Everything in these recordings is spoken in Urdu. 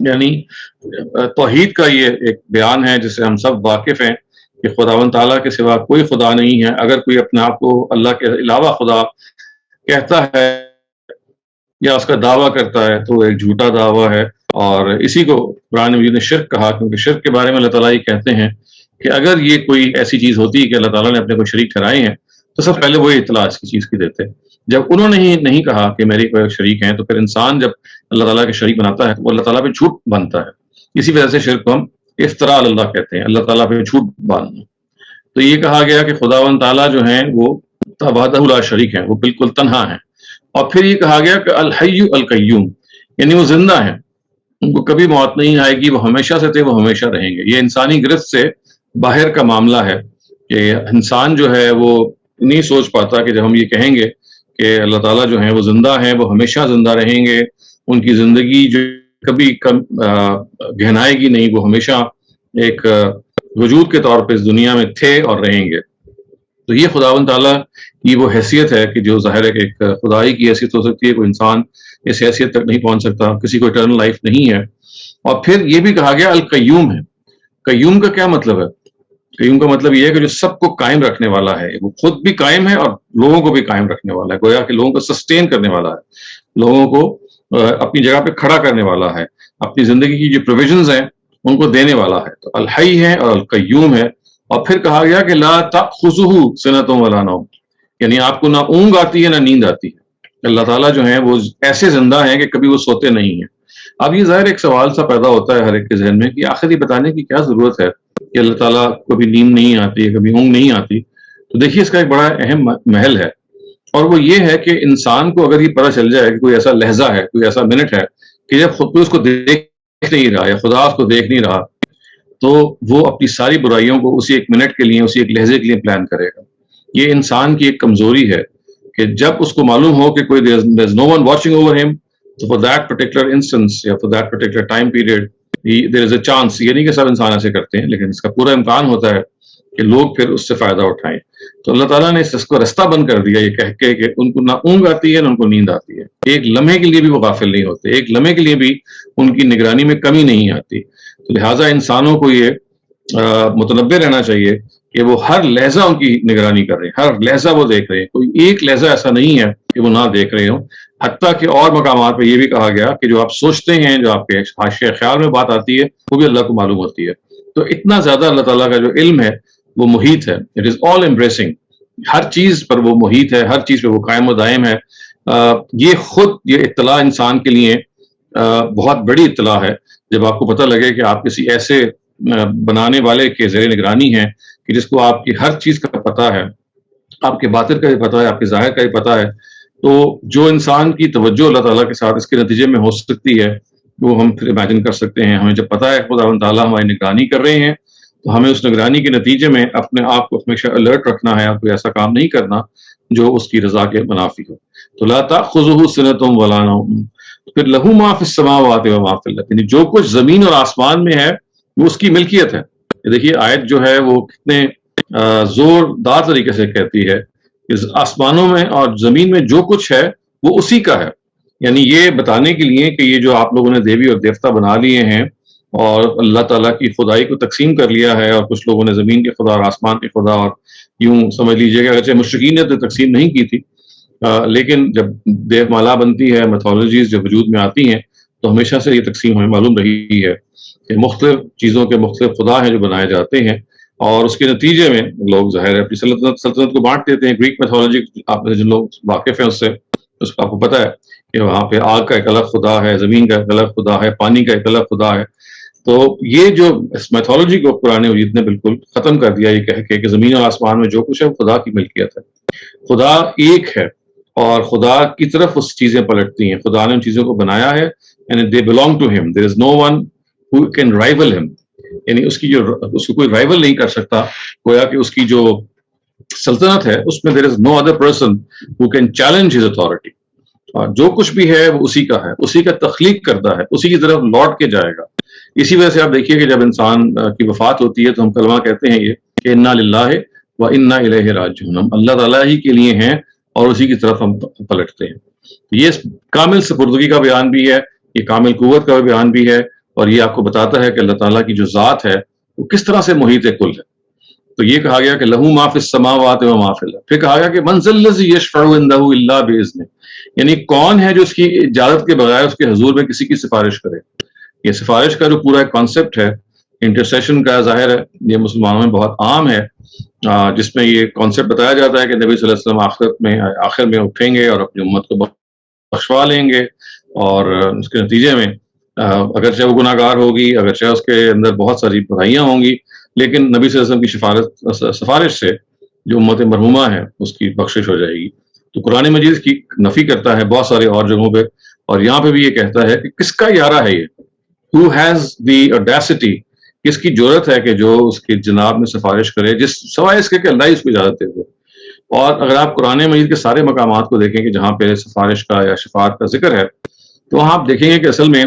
یعنی توحید کا یہ ایک بیان ہے جس سے ہم سب واقف ہیں کہ خداوند تعالیٰ کے سوا کوئی خدا نہیں ہے. اگر کوئی اپنے آپ کو اللہ کے علاوہ خدا کہتا ہے یا اس کا دعویٰ کرتا ہے تو وہ ایک جھوٹا دعویٰ ہے، اور اسی کو قرآن مجید نے شرک کہا، کیونکہ شرک کے بارے میں اللہ تعالیٰ یہ کہتے ہیں کہ اگر یہ کوئی ایسی چیز ہوتی ہے کہ اللہ تعالیٰ نے اپنے کو شریک ٹھہرائے ہیں تو سب پہلے وہی اطلاع اس کی چیز کی دیتے. جب انہوں نے ہی نہیں کہا کہ میرے کوئی شریک ہیں، تو پھر انسان جب اللہ تعالیٰ کے شریک بناتا ہے تو وہ اللہ تعالیٰ پہ جھوٹ بنتا ہے. اسی وجہ سے شرک کو ہم افتراء اللہ کہتے ہیں، اللہ تعالیٰ پہ جھوٹ باندھنا. تو یہ کہا گیا کہ خداوند تعالیٰ جو ہیں وہ وحدہ لا شریک ہیں، وہ بالکل تنہا ہیں. اور پھر یہ کہا گیا کہ الحی القیوم، یعنی وہ زندہ ہیں، ان کو کبھی موت نہیں آئے گی، وہ ہمیشہ سے تھے، وہ ہمیشہ رہیں گے. یہ انسانی گرفت سے باہر کا معاملہ ہے کہ انسان جو ہے وہ نہیں سوچ پاتا کہ جب ہم یہ کہیں گے کہ اللہ تعالیٰ جو ہیں وہ زندہ ہیں، وہ ہمیشہ زندہ رہیں گے، ان کی زندگی جو کبھی گہنائے گی نہیں، وہ ہمیشہ ایک وجود کے طور پہ اس دنیا میں تھے اور رہیں گے. تو یہ خداوند تعالیٰ کی وہ حیثیت ہے کہ جو ظاہر ہے کہ ایک خدائی کی حیثیت ہو سکتی ہے. کوئی انسان اس حیثیت تک نہیں پہنچ سکتا، کسی کو اٹرنل لائف نہیں ہے. اور پھر یہ بھی کہا گیا القیوم ہے. قیوم کا کیا مطلب ہے؟ قیوم کا مطلب یہ ہے کہ جو سب کو قائم رکھنے والا ہے، وہ خود بھی قائم ہے اور لوگوں کو بھی قائم رکھنے والا ہے. گویا کہ لوگوں کو سسٹین کرنے والا ہے، لوگوں کو اپنی جگہ پہ کھڑا کرنے والا ہے، اپنی زندگی کی جو پروویژنز ہیں ان کو دینے والا ہے. تو الحی ہے اور القیوم ہے. اور پھر کہا گیا کہ لا تأخذہ سنۃ ولا نوم، یعنی آپ کو نہ اونگ آتی ہے نہ نیند آتی ہے. اللہ تعالیٰ جو ہیں وہ ایسے زندہ ہیں کہ کبھی وہ سوتے نہیں ہیں. اب یہ ظاہر ایک سوال سا پیدا ہوتا ہے ہر ایک کے ذہن میں کہ آخر یہ بتانے کی کیا ضرورت ہے کہ اللہ تعالیٰ کو کبھی نیند نہیں آتی ہے، کبھی اونگ نہیں آتی. تو دیکھیے اس کا ایک بڑا اہم محل ہے، اور وہ یہ ہے کہ انسان کو اگر یہ پتہ چل جائے کہ کوئی ایسا لہجہ ہے، کوئی ایسا منٹ ہے کہ جب خود کو اس کو دیکھ نہیں رہا یا خدا اس کو دیکھ نہیں رہا، تو وہ اپنی ساری برائیوں کو اسی ایک منٹ کے لیے، اسی ایک لہجے کے لیے پلان کرے گا. یہ انسان کی ایک کمزوری ہے کہ جب اس کو معلوم ہو کہ کوئی there is no one watching over him، تو for that particular instance یا for that particular time period there is a chance. یہ نہیں کہ سب انسان ایسے کرتے ہیں، لیکن اس کا پورا امکان ہوتا ہے کہ لوگ پھر اس سے فائدہ اٹھائیں. تو اللہ تعالیٰ نے اس کو رستہ بند کر دیا یہ کہہ کے کہ ان کو نہ اونگ آتی ہے نہ ان کو نیند آتی ہے. ایک لمحے کے لیے بھی وہ غافل نہیں ہوتے، ایک لمحے کے لیے بھی ان کی نگرانی میں کمی نہیں آتی. تو لہٰذا انسانوں کو یہ متنبہ رہنا چاہیے کہ وہ ہر لہجہ ان کی نگرانی کر رہے ہیں، ہر لہجہ وہ دیکھ رہے ہیں. کوئی ایک لہجہ ایسا نہیں ہے کہ وہ نہ دیکھ رہے ہوں. حتیٰ کہ اور مقامات پہ یہ بھی کہا گیا کہ جو آپ سوچتے ہیں، جو آپ کے حاشیہ خیال میں بات آتی ہے، وہ بھی اللہ کو معلوم ہوتی ہے. تو اتنا زیادہ اللہ تعالیٰ کا جو علم ہے وہ محیط ہے. اٹ از آل امبریسنگ، ہر چیز پر وہ محیط ہے، ہر چیز پہ وہ قائم و دائم ہے. یہ خود یہ اطلاع انسان کے لیے بہت بڑی اطلاع ہے. جب آپ کو پتہ لگے کہ آپ کسی ایسے بنانے والے کے زیر نگرانی ہیں کہ جس کو آپ کی ہر چیز کا پتہ ہے، آپ کے باطن کا بھی پتہ ہے، آپ کے ظاہر کا بھی پتہ ہے، تو جو انسان کی توجہ اللہ تعالیٰ کے ساتھ اس کے نتیجے میں ہو سکتی ہے وہ ہم پھر امیجن کر سکتے ہیں. ہمیں جب پتہ ہے خداوند تعالیٰ ہماری نگرانی کر رہے ہیں تو ہمیں اس نگرانی کے نتیجے میں اپنے آپ کو ہمیشہ الرٹ رکھنا ہے، کوئی ایسا کام نہیں کرنا جو اس کی رضا کے منافی ہو. تو لا تأخذہ سنۃ ولا نوم. پھر لہ ما فی السماوات و ما فی الارض، یعنی جو کچھ زمین اور آسمان میں ہے وہ اس کی ملکیت ہے. دیکھیے آیت جو ہے وہ کتنے زوردار طریقے سے کہتی ہے کہ آسمانوں میں اور زمین میں جو کچھ ہے وہ اسی کا ہے. یعنی یہ بتانے کے لیے کہ یہ جو آپ لوگوں نے دیوی اور دیوتا بنا لیے ہیں اور اللہ تعالیٰ کی خدائی کو تقسیم کر لیا ہے، اور کچھ لوگوں نے زمین کے خدا اور آسمان کے خدا، اور یوں سمجھ لیجیے کہ اگرچہ مشرکین نے تو تقسیم نہیں کی تھی، لیکن جب دیو مالا بنتی ہے، میتھولوجیز جب وجود میں آتی ہیں تو ہمیشہ سے یہ تقسیم ہمیں معلوم رہی ہے کہ مختلف چیزوں کے مختلف خدا ہیں جو بنائے جاتے ہیں، اور اس کے نتیجے میں لوگ ظاہر ہے اپنی سلطنت کو بانٹ دیتے ہیں. گریک میتھولوجی آپ جن لوگ واقف ہیں اس سے، اس کو آپ کو پتہ ہے کہ وہاں پہ آگ کا ایک الگ خدا ہے، زمین کا ایک الگ خدا ہے، پانی کا ایک الگ خدا ہے. تو یہ جو اس میتھولوجی کو قرآن مجید نے بالکل ختم کر دیا یہ کہہ کے کہ زمین اور آسمان میں جو کچھ ہے وہ خدا کی ملکیت ہے. خدا ایک ہے اور خدا کی طرف اس چیزیں پلٹتی ہیں. خدا نے ان چیزوں کو بنایا ہے، and they belong to him. There is no one who can rival him. یعنی اس کو کوئی رائیول نہیں کر سکتا. گویا کہ اس کی جو سلطنت ہے اس میں there is no other person who can challenge his authority. جو کچھ بھی ہے وہ اسی کا ہے، اسی کا تخلیق کرتا ہے، اسی کی طرف لوٹ کے جائے گا. اسی وجہ سے آپ دیکھیے کہ جب انسان کی وفات ہوتی ہے تو ہم کلمہ کہتے ہیں یہ کہ انا للہ و انا الیہ راجعون. ہم اللہ تعالیٰ ہی کے لیے ہیں اور اسی کی طرف ہم پلٹتے ہیں. یہ کامل سپردگی کا بیان بھی ہے، یہ کامل قوت کا بیان بھی ہے، اور یہ آپ کو بتاتا ہے کہ اللہ تعالیٰ کی جو ذات ہے وہ کس طرح سے محیط کل ہے. تو یہ کہا گیا کہ لہو ما فی السماوات و ما فی الارض. پھر کہا گیا کہ من ذا الذی یشفع عندہ الا باذنہ، یعنی کون ہے جو اس کی اجازت کے بغیر اس کے حضور میں کسی کی سفارش کرے. یہ سفارش کا جو پورا ایک کانسیپٹ ہے انٹرسیشن کا، ظاہر ہے یہ مسلمانوں میں بہت عام ہے، جس میں یہ کانسیپٹ بتایا جاتا ہے کہ نبی صلی اللہ علیہ وسلم آخر میں اٹھیں گے اور اپنی امت کو بخشوا لیں گے، اور اس کے نتیجے میں اگرچہ وہ گناہ گار ہوگی، اگرچہ اس کے اندر بہت ساری برائیاں ہوں گی، لیکن نبی صلی اللہ علیہ وسلم کی سفارش سے جو امت مرحومہ ہے اس کی بخشش ہو جائے گی. تو قرآن مجید کی نفی کرتا ہے بہت سارے اور جگہوں پہ، اور یہاں پہ بھی یہ کہتا ہے کہ کس کا ارادہ ہے یہ، who has the audacity، کس کی جرت ہے کہ جو اس کے جناب میں سفارش کرے، جس سوائے اس کے کہ اللہ ہی اس کو اجازت دیتے. اور اگر آپ قرآن مجید کے سارے مقامات کو دیکھیں کہ جہاں پہ سفارش کا یا شفاعت کا ذکر ہے، تو وہاں آپ دیکھیں گے کہ اصل میں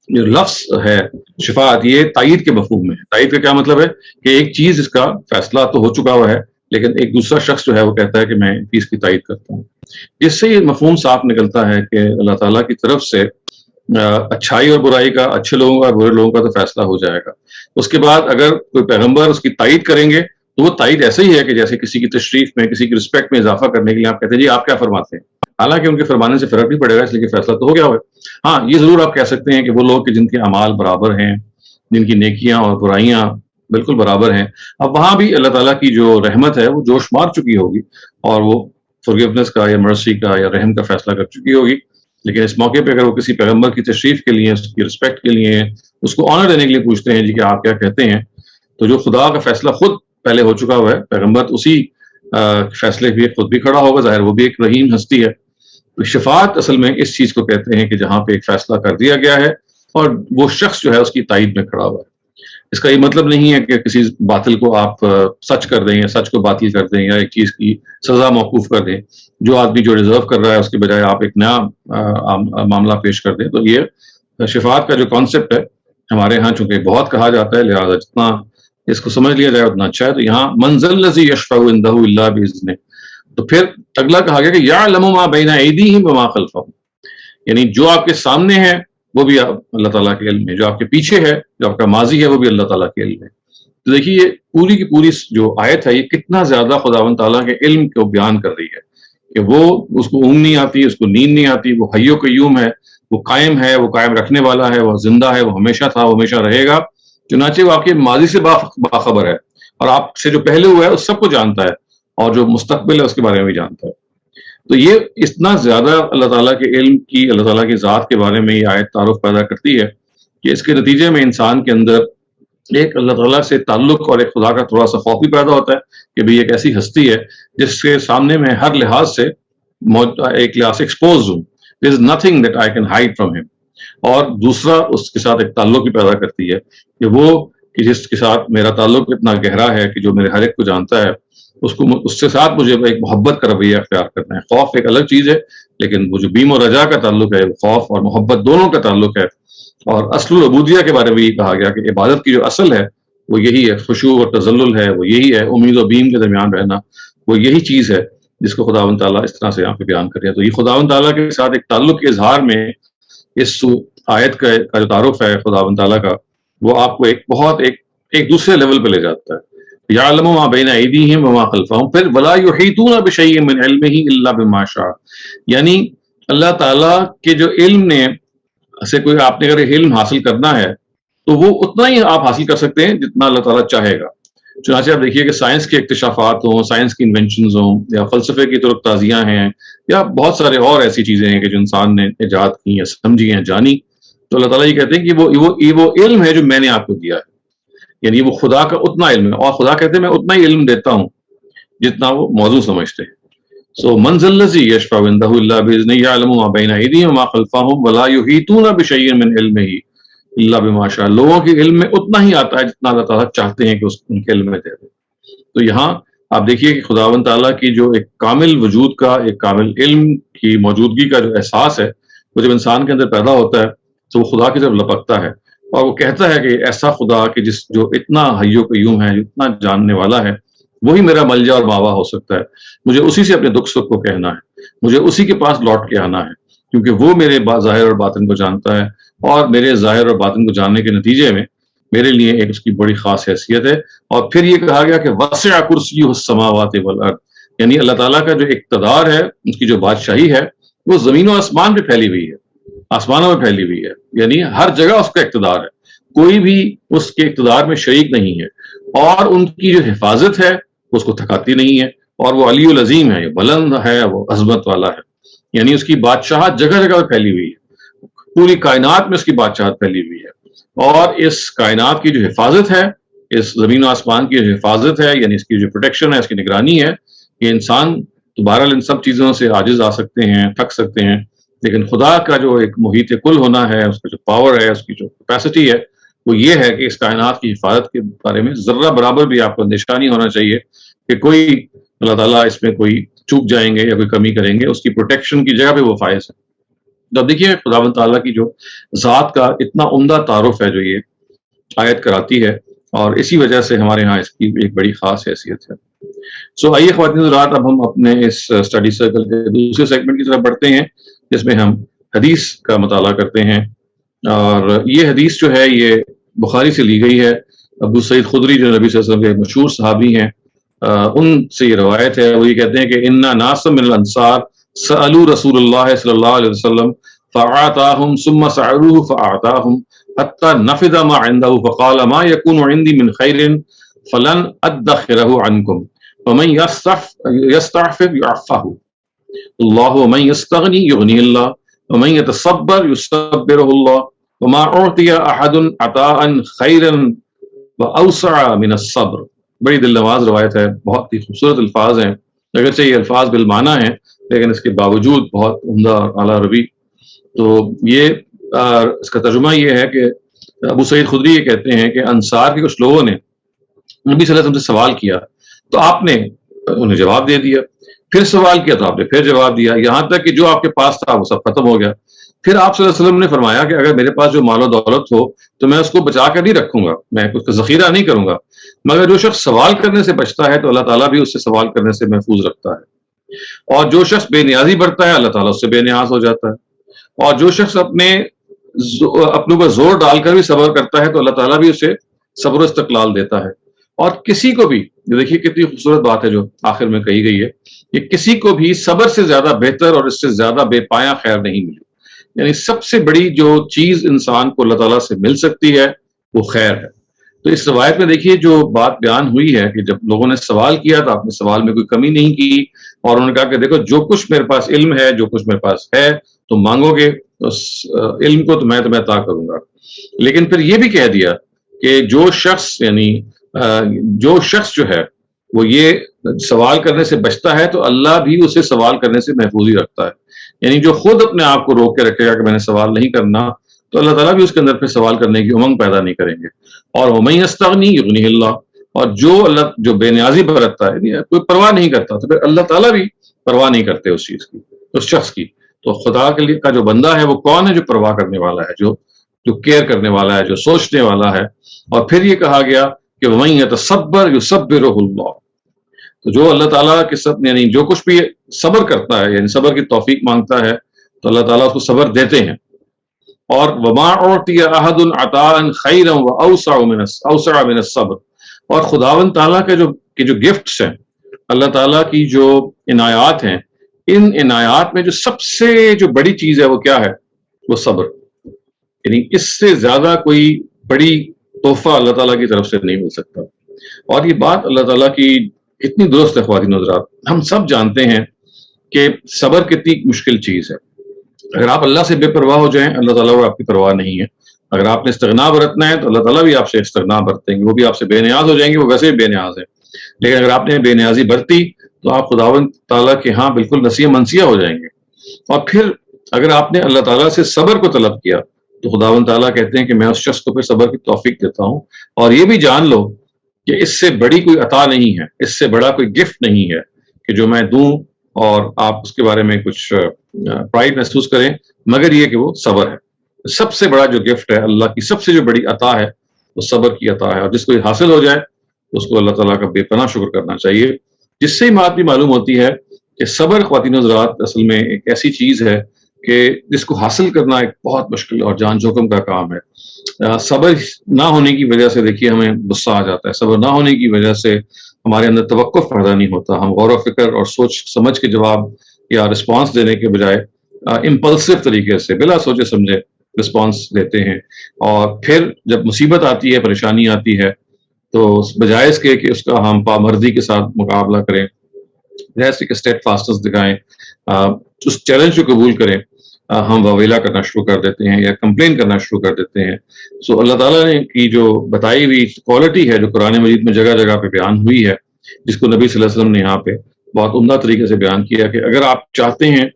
جو لفظ ہے شفاعت، یہ تائید کے مفہوم میں ہے. تائید کا کیا مطلب ہے کہ ایک چیز اس کا فیصلہ تو ہو چکا ہوا ہے، لیکن ایک دوسرا شخص جو ہے وہ کہتا ہے کہ میں اس کی تائید کرتا ہوں. جس سے یہ مفہوم صاف نکلتا ہے کہ اللہ تعالیٰ کی طرف سے اچھائی اور برائی کا، اچھے لوگوں کا اور برے لوگوں کا تو فیصلہ ہو جائے گا. اس کے بعد اگر کوئی پیغمبر اس کی تائید کریں گے تو وہ تائید ایسے ہی ہے کہ جیسے کسی کی تشریف میں، کسی کی رسپیکٹ میں اضافہ کرنے کے لیے آپ کہتے ہیں جی آپ کیا فرماتے ہیں، حالانکہ ان کے فرمانے سے فرق نہیں پڑے گا، اس لیے کہ فیصلہ تو ہو گیا ہوا. ہاں یہ ضرور آپ کہہ سکتے ہیں کہ وہ لوگ کہ جن کے اعمال برابر ہیں، جن کی نیکیاں اور برائیاں بالکل برابر ہیں، اب وہاں بھی اللہ تعالیٰ کی جو رحمت ہے وہ جوش مار چکی ہوگی اور وہ فرگیونیس کا یا مرسی کا یا رحم کا فیصلہ کر چکی ہوگی. لیکن اس موقع پہ اگر وہ کسی پیغمبر کی تشریف کے لیے، اس کی رسپیکٹ کے لیے، اس کو آنر دینے کے لیے پوچھتے ہیں جی کہ آپ کیا کہتے ہیں، تو جو خدا کا فیصلہ خود پہلے ہو چکا ہوا ہے، پیغمبر اسی فیصلے پہ خود بھی کھڑا ہوگا، ظاہر وہ بھی ایک رحیم ہستی ہے. تو شفاعت اصل میں اس چیز کو کہتے ہیں کہ جہاں پہ ایک فیصلہ کر دیا گیا ہے اور وہ شخص جو ہے اس کی تائید میں کھڑا ہوا ہے. اس کا یہ مطلب نہیں ہے کہ کسی باطل کو آپ سچ کر دیں یا سچ کو باطل کر دیں یا ایک چیز کی سزا موقوف کر دیں. جو آدمی جو ڈیزرو کر رہا ہے اس کے بجائے آپ ایک نیا معاملہ پیش کر دیں. تو یہ شفاعت کا جو کانسیپٹ ہے ہمارے ہاں چونکہ بہت کہا جاتا ہے، لہٰذا جتنا اس کو سمجھ لیا جائے اتنا اچھا ہے. تو یہاں من ذا الذی یشفع عندہ الا باذنہ. تو پھر اگلا کہا گیا کہ یعلم ما بین ایدیہم وما خلفہم، یعنی جو آپ کے سامنے ہے وہ بھی اللہ تعالیٰ کے علم ہے، جو آپ کے پیچھے ہے، جو آپ کا ماضی ہے وہ بھی اللہ تعالیٰ کے علم ہے. تو دیکھیے یہ پوری کی پوری جو آیت ہے یہ کتنا زیادہ خداوند تعالیٰ کے علم کو بیان کر رہی ہے کہ وہ اس کو اونگ نہیں آتی، اس کو نیند نہیں آتی، وہ حی و قیوم ہے، وہ قائم ہے، وہ قائم رکھنے والا ہے، وہ زندہ ہے، وہ ہمیشہ تھا، وہ ہمیشہ رہے گا. چنانچہ وہ آپ کے ماضی سے باخبر ہے اور آپ سے جو پہلے ہوا ہے اس سب کو جانتا ہے، اور جو مستقبل ہے اس کے بارے میں بھی جانتا ہے. تو یہ اتنا زیادہ اللہ تعالیٰ کے علم کی، اللہ تعالیٰ کی ذات کے بارے میں یہ آیت تعارف پیدا کرتی ہے کہ اس کے نتیجے میں انسان کے اندر ایک اللہ تعالیٰ سے تعلق اور ایک خدا کا تھوڑا سا خوف بھی پیدا ہوتا ہے کہ بھئی ایک ایسی ہستی ہے جس کے سامنے میں ہر لحاظ سے ایک لحاظ سے ایکسپوز ہوں. There is nothing that I can hide from him. اور دوسرا اس کے ساتھ ایک تعلق بھی پیدا کرتی ہے کہ وہ کہ جس کے ساتھ میرا تعلق اتنا گہرا ہے کہ جو میرے ہر ایک کو جانتا ہے، اس کے ساتھ مجھے ایک محبت کا رویہ اختیار کرنا ہے. خوف ایک الگ چیز ہے، لیکن وہ جو بیم و رجا کا تعلق ہے، خوف اور محبت دونوں کا تعلق ہے. اور اصل العبودیہ کے بارے میں یہ کہا گیا کہ عبادت کی جو اصل ہے وہ یہی ہے، خشوع اور تذلل ہے وہ یہی ہے، امید و بیم کے درمیان رہنا وہ یہی چیز ہے جس کو خداوند تعالیٰ اس طرح سے یہاں پہ بیان کر رہے ہیں. تو یہ خداوند تعالیٰ کے ساتھ ایک تعلق کے اظہار میں اس آیت کا جو تعارف ہے خداوند تعالیٰ کا، وہ آپ کو ایک دوسرے لیول پہ لے جاتا ہے. یعلم ما بین ایدیہم وما خلفہم. پھر ولا یحیطون بشیء من علمہ الا بما شاء، یعنی اللہ تعالیٰ کے جو علم نے سے کوئی آپ نے اگر علم حاصل کرنا ہے تو وہ اتنا ہی آپ حاصل کر سکتے ہیں جتنا اللہ تعالیٰ چاہے گا. چنانچہ آپ دیکھیے کہ سائنس کے اکتشافات ہوں، سائنس کی انوینشنز ہوں، یا فلسفے کی طرق تازیاں ہیں، یا بہت سارے اور ایسی چیزیں ہیں کہ جو انسان نے ایجاد کی یا سمجھی ہیں، جانی، تو اللہ تعالیٰ یہ کہتے ہیں کہ وہ علم ہے جو میں نے آپ کو دیا ہے. یعنی وہ خدا کا اتنا علم ہے، اور خدا کہتے ہیں میں اتنا ہی علم دیتا ہوں جتنا وہ موضوع سمجھتے ہیں. سو من ذا الذی یشفع عندہ الا باذنہ یعلم ما بین ایدیہم وما خلفہم ولا یحیطون بشیء من علمہ الا بما شاء. لوگوں کے علم میں اتنا ہی آتا ہے جتنا اللہ تعالیٰ چاہتے ہیں کہ ان کے علم میں دے دیں. تو یہاں آپ دیکھیے کہ خداوند تعالیٰ کی جو ایک کامل وجود کا، ایک کامل علم کی موجودگی کا جو احساس ہے وہ جب انسان کے اندر پیدا ہوتا ہے تو وہ خدا کی طرف لپکتا ہے اور وہ کہتا ہے کہ ایسا خدا کہ جو اتنا حی و قیوم ہے، اتنا جاننے والا ہے، وہی میرا ملجا اور ماوا ہو سکتا ہے. مجھے اسی سے اپنے دکھ سکھ کو کہنا ہے، مجھے اسی کے پاس لوٹ کے آنا ہے، کیونکہ وہ میرے ظاہر اور باطن کو جانتا ہے، اور میرے ظاہر اور باطن کو جاننے کے نتیجے میں میرے لیے ایک اس کی بڑی خاص حیثیت ہے۔ اور پھر یہ کہا گیا کہ وسع کرسیہ السماوات والارض، یعنی اللہ تعالیٰ کا جو اقتدار ہے، اس کی جو بادشاہی ہے، وہ زمین و آسمان پہ پھیلی ہوئی ہے، آسمانوں میں پھیلی ہوئی ہے، یعنی ہر جگہ اس کا اقتدار ہے، کوئی بھی اس کے اقتدار میں شریک نہیں ہے، اور ان کی جو حفاظت ہے اس کو تھکاتی نہیں ہے، اور وہ علی العظیم ہے، بلند ہے، وہ عظمت والا ہے، یعنی اس کی بادشاہت جگہ جگہ پہ پھیلی ہوئی ہے، پوری کائنات میں اس کی بادشاہت پھیلی ہوئی ہے، اور اس کائنات کی جو حفاظت ہے، اس زمین و آسمان کی جو حفاظت ہے، یعنی اس کی جو پروٹیکشن ہے، اس کی نگرانی ہے، یہ انسان تو بہرحال ان سب چیزوں سے عاجز آ سکتے ہیں، تھک سکتے ہیں، لیکن خدا کا جو ایک محیط کل ہونا ہے، اس کا جو پاور ہے، اس کی جو کیپیسٹی ہے، وہ یہ ہے کہ اس کائنات کی حفاظت کے بارے میں ذرہ برابر بھی آپ کو اندیشہ نہیں ہونا چاہیے کہ کوئی اللہ تعالیٰ اس میں کوئی چوک جائیں گے یا کوئی کمی کریں گے، اس کی پروٹیکشن کی جگہ پہ وہ فائز ہے۔ تو اب دیکھیے خداوند تعالیٰ کی جو ذات کا اتنا عمدہ تعارف ہے جو یہ آیت کراتی ہے، اور اسی وجہ سے ہمارے ہاں اس کی ایک بڑی خاص حیثیت ہے۔ سو آئیے خواتین حضرات، اب ہم اپنے اس اسٹڈی سرکل کے دوسرے سیگمنٹ کی طرف بڑھتے ہیں، جس میں ہم حدیث کا مطالعہ کرتے ہیں، اور یہ حدیث جو ہے یہ بخاری سے لی گئی ہے۔ ابو سعید خدری جو نبی صلی اللہ علیہ وسلم کے مشہور صحابی ہیں، ان سے یہ روایت ہے، وہ یہ کہتے ہیں کہ انا ناس من الانصار سألوا رسول اللہ صلی اللہ علیہ وسلم فأعطاهم ثم سألوه فأعطاهم حتى نفذ ما عنده فقال ما يكون عندي من خير فلن أدخره عنكم ومن يستعفف يعفه الله ومن يستغني يغنيه الله ومن يتصبر يصبره الله وما أعطي أحد عطاء خيرا وأوسع من الصبر۔ بڑی دل نواز روایت ہے، بہت ہی خوبصورت الفاظ ہیں، اگرچہ یہ الفاظ بالمعنی ہیں لیکن اس کے باوجود بہت عمدہ اور اعلیٰ روی۔ تو یہ اس کا ترجمہ یہ ہے کہ ابو سعید خدری یہ کہتے ہیں کہ انصار کے کچھ لوگوں نے نبی صلی اللہ علیہ وسلم سے سوال کیا تو آپ نے انہیں جواب دے دیا، پھر سوال کیا تو آپ نے پھر جواب دیا، یہاں تک کہ جو آپ کے پاس تھا وہ سب ختم ہو گیا۔ پھر آپ صلی اللہ علیہ وسلم نے فرمایا کہ اگر میرے پاس جو مال و دولت ہو تو میں اس کو بچا کر نہیں رکھوں گا، میں اس کا ذخیرہ نہیں کروں گا، مگر جو شخص سوال کرنے سے بچتا ہے تو اللہ تعالیٰ بھی اس سے سوال کرنے سے محفوظ رکھتا ہے، اور جو شخص بے نیازی برتتا ہے اللہ تعالیٰ اس سے بے نیاز ہو جاتا ہے، اور جو شخص اپنے اوپر زور ڈال کر بھی صبر کرتا ہے تو اللہ تعالیٰ بھی اسے صبر و استقلال دیتا ہے۔ اور کسی کو بھی، دیکھیے کتنی خوبصورت بات ہے جو آخر میں کہی گئی ہے، کہ کسی کو بھی صبر سے زیادہ بہتر اور اس سے زیادہ بے پایہ خیر نہیں ملی، یعنی سب سے بڑی جو چیز انسان کو اللہ تعالیٰ سے مل سکتی ہے وہ خیر ہے۔ تو اس روایت میں دیکھیے جو بات بیان ہوئی ہے کہ جب لوگوں نے سوال کیا تو آپ نے سوال میں کوئی کمی نہیں کی، اور انہوں نے کہا کہ دیکھو جو کچھ میرے پاس علم ہے، جو کچھ میرے پاس ہے، تم مانگو گے اس علم کو تو میں تمہیں عطا کروں گا، لیکن پھر یہ بھی کہہ دیا کہ جو شخص یعنی جو شخص جو ہے وہ یہ سوال کرنے سے بچتا ہے تو اللہ بھی اسے سوال کرنے سے محفوظ ہی رکھتا ہے، یعنی جو خود اپنے آپ کو روک کے رکھے گا کہ میں نے سوال نہیں کرنا تو اللہ تعالیٰ بھی اس کے اندر پھر سوال کرنے کی امنگ پیدا نہیں کریں گے۔ اور وَمَن يَسْتَغْنِ يُغْنِهِ اللَّهُ، اور جو بے نیازی برتتا ہے، کوئی پرواہ نہیں کرتا، تو پھر اللہ تعالیٰ بھی پرواہ نہیں کرتے اس چیز کی، اس شخص کی۔ تو خدا کے لیے کا جو بندہ ہے وہ کون ہے؟ جو پرواہ کرنے والا ہے، جو کیئر کرنے والا ہے، جو سوچنے والا ہے۔ اور پھر یہ کہا گیا کہ وَمَن يَتَصَبَّرْ يُصَبِّرْهُ اللَّهُ، تو جو اللہ تعالیٰ کے سب یعنی جو کچھ بھی صبر کرتا ہے، یعنی صبر کی توفیق مانگتا ہے تو اللہ تعالیٰ اس کو صبر دیتے ہیں۔ اور وَمَا أُعْطِيَ أَحَدٌ عَطَاءً خَيْرًا وَأَوْسَعَ مِنَ الصَّبْرِ، اور خداوند تعالیٰ کے جو گفٹس ہیں، اللہ تعالیٰ کی جو عنایات ہیں، ان عنایات میں جو سب سے جو بڑی چیز ہے وہ کیا ہے؟ وہ صبر، یعنی اس سے زیادہ کوئی بڑی تحفہ اللہ تعالیٰ کی طرف سے نہیں مل سکتا۔ اور یہ بات اللہ تعالیٰ کی اتنی درست ہے خواتین و حضرات، ہم سب جانتے ہیں کہ صبر کتنی مشکل چیز ہے۔ اگر آپ اللہ سے بے پرواہ ہو جائیں اللہ تعالیٰ کو آپ کی پرواہ نہیں ہے، اگر آپ نے استغنا برتنا ہے تو اللہ تعالیٰ بھی آپ سے استغنا برتیں گے، وہ بھی آپ سے بے نیاز ہو جائیں گے، وہ ویسے بھی بے نیاز ہیں، لیکن اگر آپ نے بے نیازی برتی تو آپ خداوند تعالیٰ کے ہاں بالکل نسیہ منسیہ ہو جائیں گے۔ اور پھر اگر آپ نے اللہ تعالیٰ سے صبر کو طلب کیا تو خداوند تعالیٰ کہتے ہیں کہ میں اس شخص کو پھر صبر کی توفیق دیتا ہوں، اور یہ بھی جان لو کہ اس سے بڑی کوئی عطا نہیں ہے، اس سے بڑا کوئی گفٹ نہیں ہے کہ جو میں دوں اور آپ اس کے بارے میں کچھ پرائڈ محسوس کریں، مگر یہ کہ وہ صبر ہے۔ سب سے بڑا جو گفٹ ہے، اللہ کی سب سے جو بڑی عطا ہے وہ صبر کی عطا ہے، اور جس کو یہ حاصل ہو جائے اس کو اللہ تعالیٰ کا بے پناہ شکر کرنا چاہیے۔ جس سے بات بھی معلوم ہوتی ہے کہ صبر خواتین و حضرات اصل میں ایک ایسی چیز ہے کہ جس کو حاصل کرنا ایک بہت مشکل اور جان جوخم کا کام ہے۔ صبر نہ ہونے کی وجہ سے دیکھیے ہمیں غصہ آ جاتا ہے، صبر نہ ہونے کی وجہ سے ہمارے اندر توقف پیدا نہیں ہوتا، ہم غور و فکر اور سوچ سمجھ کے جواب یا رسپانس دینے کے بجائے امپلسو طریقے سے بلا سوچے سمجھے رسپانس دیتے ہیں، اور پھر جب مصیبت آتی ہے، پریشانی آتی ہے، تو بجائے اس کے کہ اس کا ہم پامردی کے ساتھ مقابلہ کریں، جیسے کہ اسٹیٹ فاسٹنس دکھائیں، اس چیلنج کو قبول کریں، ہم واویلا کرنا شروع کر دیتے ہیں یا کمپلین کرنا شروع کر دیتے ہیں۔ سو اللہ تعالیٰ نے کی جو بتائی ہوئی کوالٹی ہے جو قرآن مجید میں جگہ جگہ پہ بیان ہوئی ہے، جس کو نبی صلی اللہ علیہ وسلم نے یہاں پہ بہت عمدہ طریقے سے بیان کیا کہ اگر آپ چاہتے ہیں